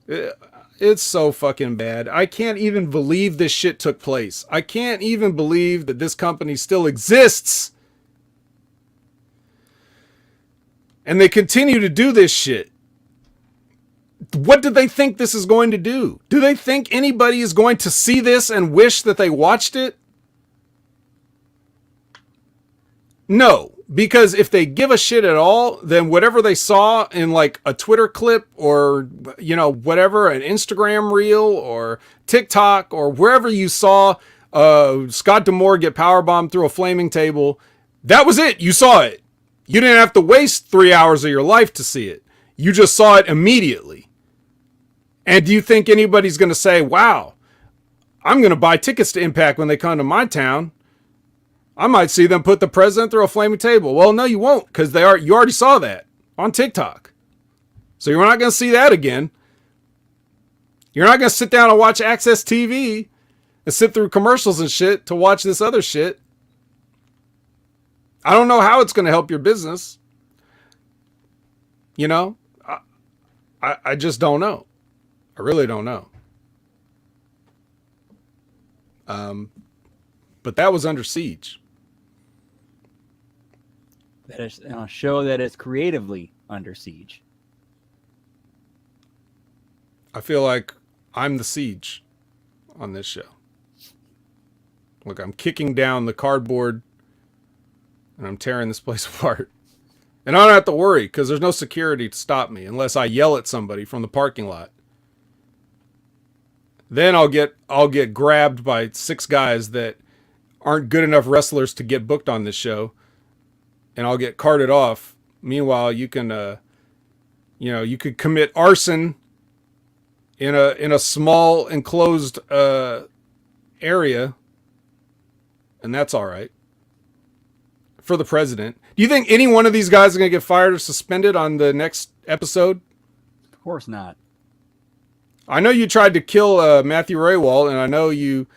It's so fucking bad. I can't even believe this shit took place. I can't even believe that this company still exists. And they continue to do this shit. What do they think this is going to do? Do they think anybody is going to see this and wish that they watched it? No. Because if they give a shit at all, then whatever they saw in like a Twitter clip or, you know, whatever, an Instagram reel or TikTok or wherever you saw Scott D'Amore get powerbombed through a flaming table, that was it. You saw it. You didn't have to waste 3 hours of your life to see it. You just saw it immediately. And do you think anybody's going to say, wow, I'm going to buy tickets to Impact when they come to my town? I might see them put the president through a flaming table. Well, no, you won't, because you already saw that on TikTok. So you're not going to see that again. You're not going to sit down and watch Access TV and sit through commercials and shit to watch this other shit. I don't know how it's going to help your business. You know, I just don't know. I really don't know. But that was Under Siege. That is a show that is creatively under siege. I feel like I'm the siege on this show. Look, I'm kicking down the cardboard and I'm tearing this place apart. And I don't have to worry because there's no security to stop me unless I yell at somebody from the parking lot. Then I'll get grabbed by 6 guys that aren't good enough wrestlers to get booked on this show, and I'll get carted off. Meanwhile, you can you could commit arson in a small enclosed area, and that's all right for the president. Do you think any one of these guys are going to get fired or suspended on the next episode? Of course not. I know you tried to kill Matthew Raywall, and I know you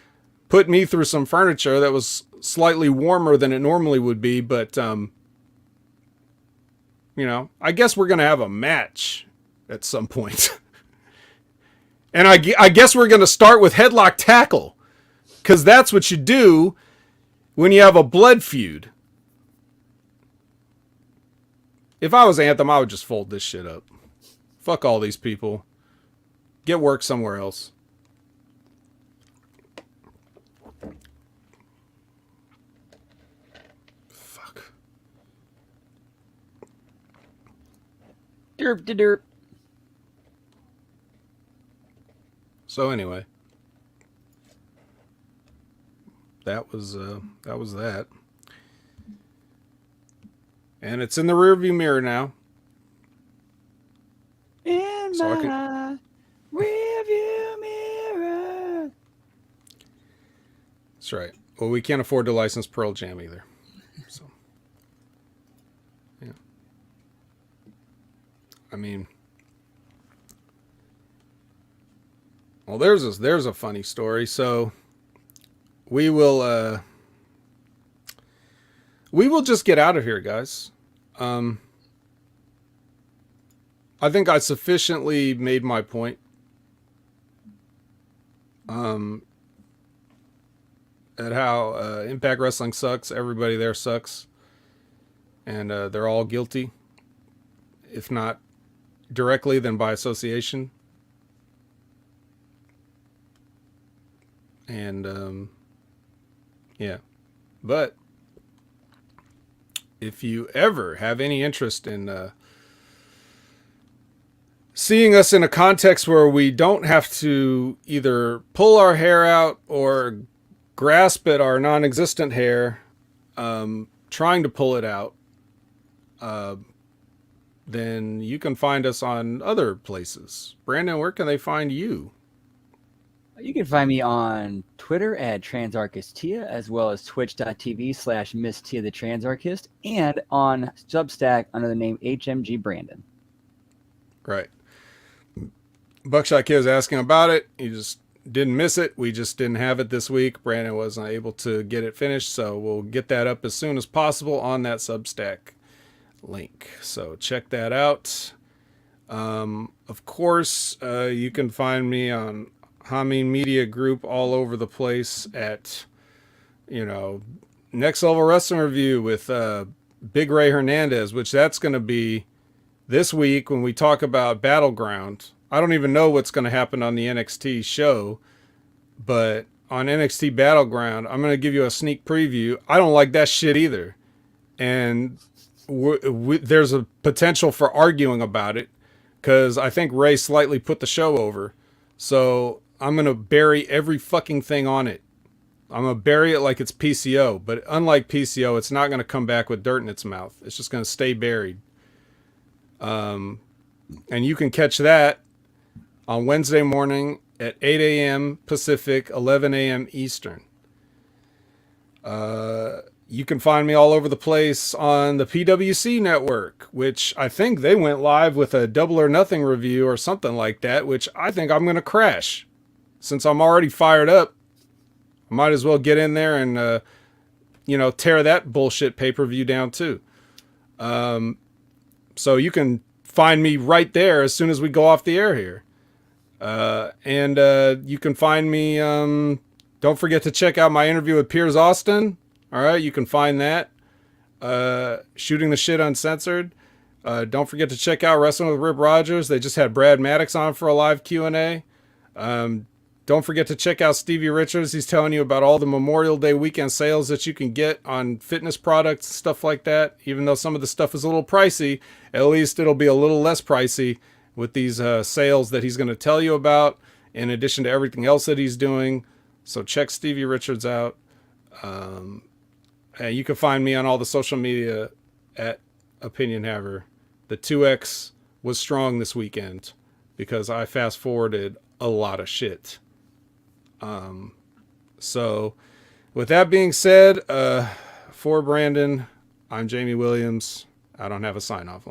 put me through some furniture that was slightly warmer than it normally would be, but you know, I guess we're going to have a match at some point. And I guess we're going to start with headlock tackle, because that's what you do when you have a blood feud. If I was Anthem, I would just fold this shit up. Fuck all these people. Get work somewhere else. Fuck. Derp de derp. So anyway, that was that. And it's in the rearview mirror now. In so my rearview mirror. That's right. Well, we can't afford to license Pearl Jam either. So, yeah. I mean, well, there's a funny story. So, we will just get out of here, guys. I think I sufficiently made my point. At how Impact Wrestling sucks. Everybody there sucks. And they're all guilty. If not directly, then by association. And, yeah. But if you ever have any interest in seeing us in a context where we don't have to either pull our hair out or grasp at our non-existent hair, trying to pull it out, then you can find us on other places. Brandon, where can they find you? You can find me on Twitter at TransArchisTia, as well as twitch.tv/Miss Tia the Transarchist, and on Substack under the name HMG Brandon. Right. Buckshot Kid was asking about it. He just didn't miss it. We just didn't have it this week. Brandon wasn't able to get it finished, so we'll get that up as soon as possible on that Substack link. So check that out. Of course, you can find me on Hameen Media Group all over the place at, Next Level Wrestling Review with Big Ray Hernandez, which that's going to be this week when we talk about Battleground. I don't even know what's going to happen on the NXT show, but on NXT Battleground, I'm going to give you a sneak preview. I don't like that shit either. and there's a potential for arguing about it because I think Ray slightly put the show over. So I'm going to bury every fucking thing on it. I'm going to bury it like it's PCO. But unlike PCO, it's not going to come back with dirt in its mouth. It's just going to stay buried. And you can catch that on Wednesday morning at 8 a.m. Pacific, 11 a.m. Eastern. You can find me all over the place on the PWC network, which I think they went live with a Double or Nothing review or something like that, which I think I'm going to crash. Since I'm already fired up, I might as well get in there and, tear that bullshit pay-per-view down too. So you can find me right there as soon as we go off the air here. And you can find me, don't forget to check out my interview with Piers Austin. All right, you can find that. Shooting the Shit Uncensored. Don't forget to check out Wrestling with Rip Rogers. They just had Brad Maddox on for a live Q&A. Don't forget to check out Stevie Richards. He's telling you about all the Memorial Day weekend sales that you can get on fitness products and stuff like that. Even though some of the stuff is a little pricey, at least it'll be a little less pricey with these sales that he's going to tell you about, in addition to everything else that he's doing. So check Stevie Richards out. You can find me on all the social media at Opinion Haver. The 2X was strong this weekend because I fast forwarded a lot of shit. So with that being said, for Brandon, I'm Jamie Williams. I don't have a sign off line.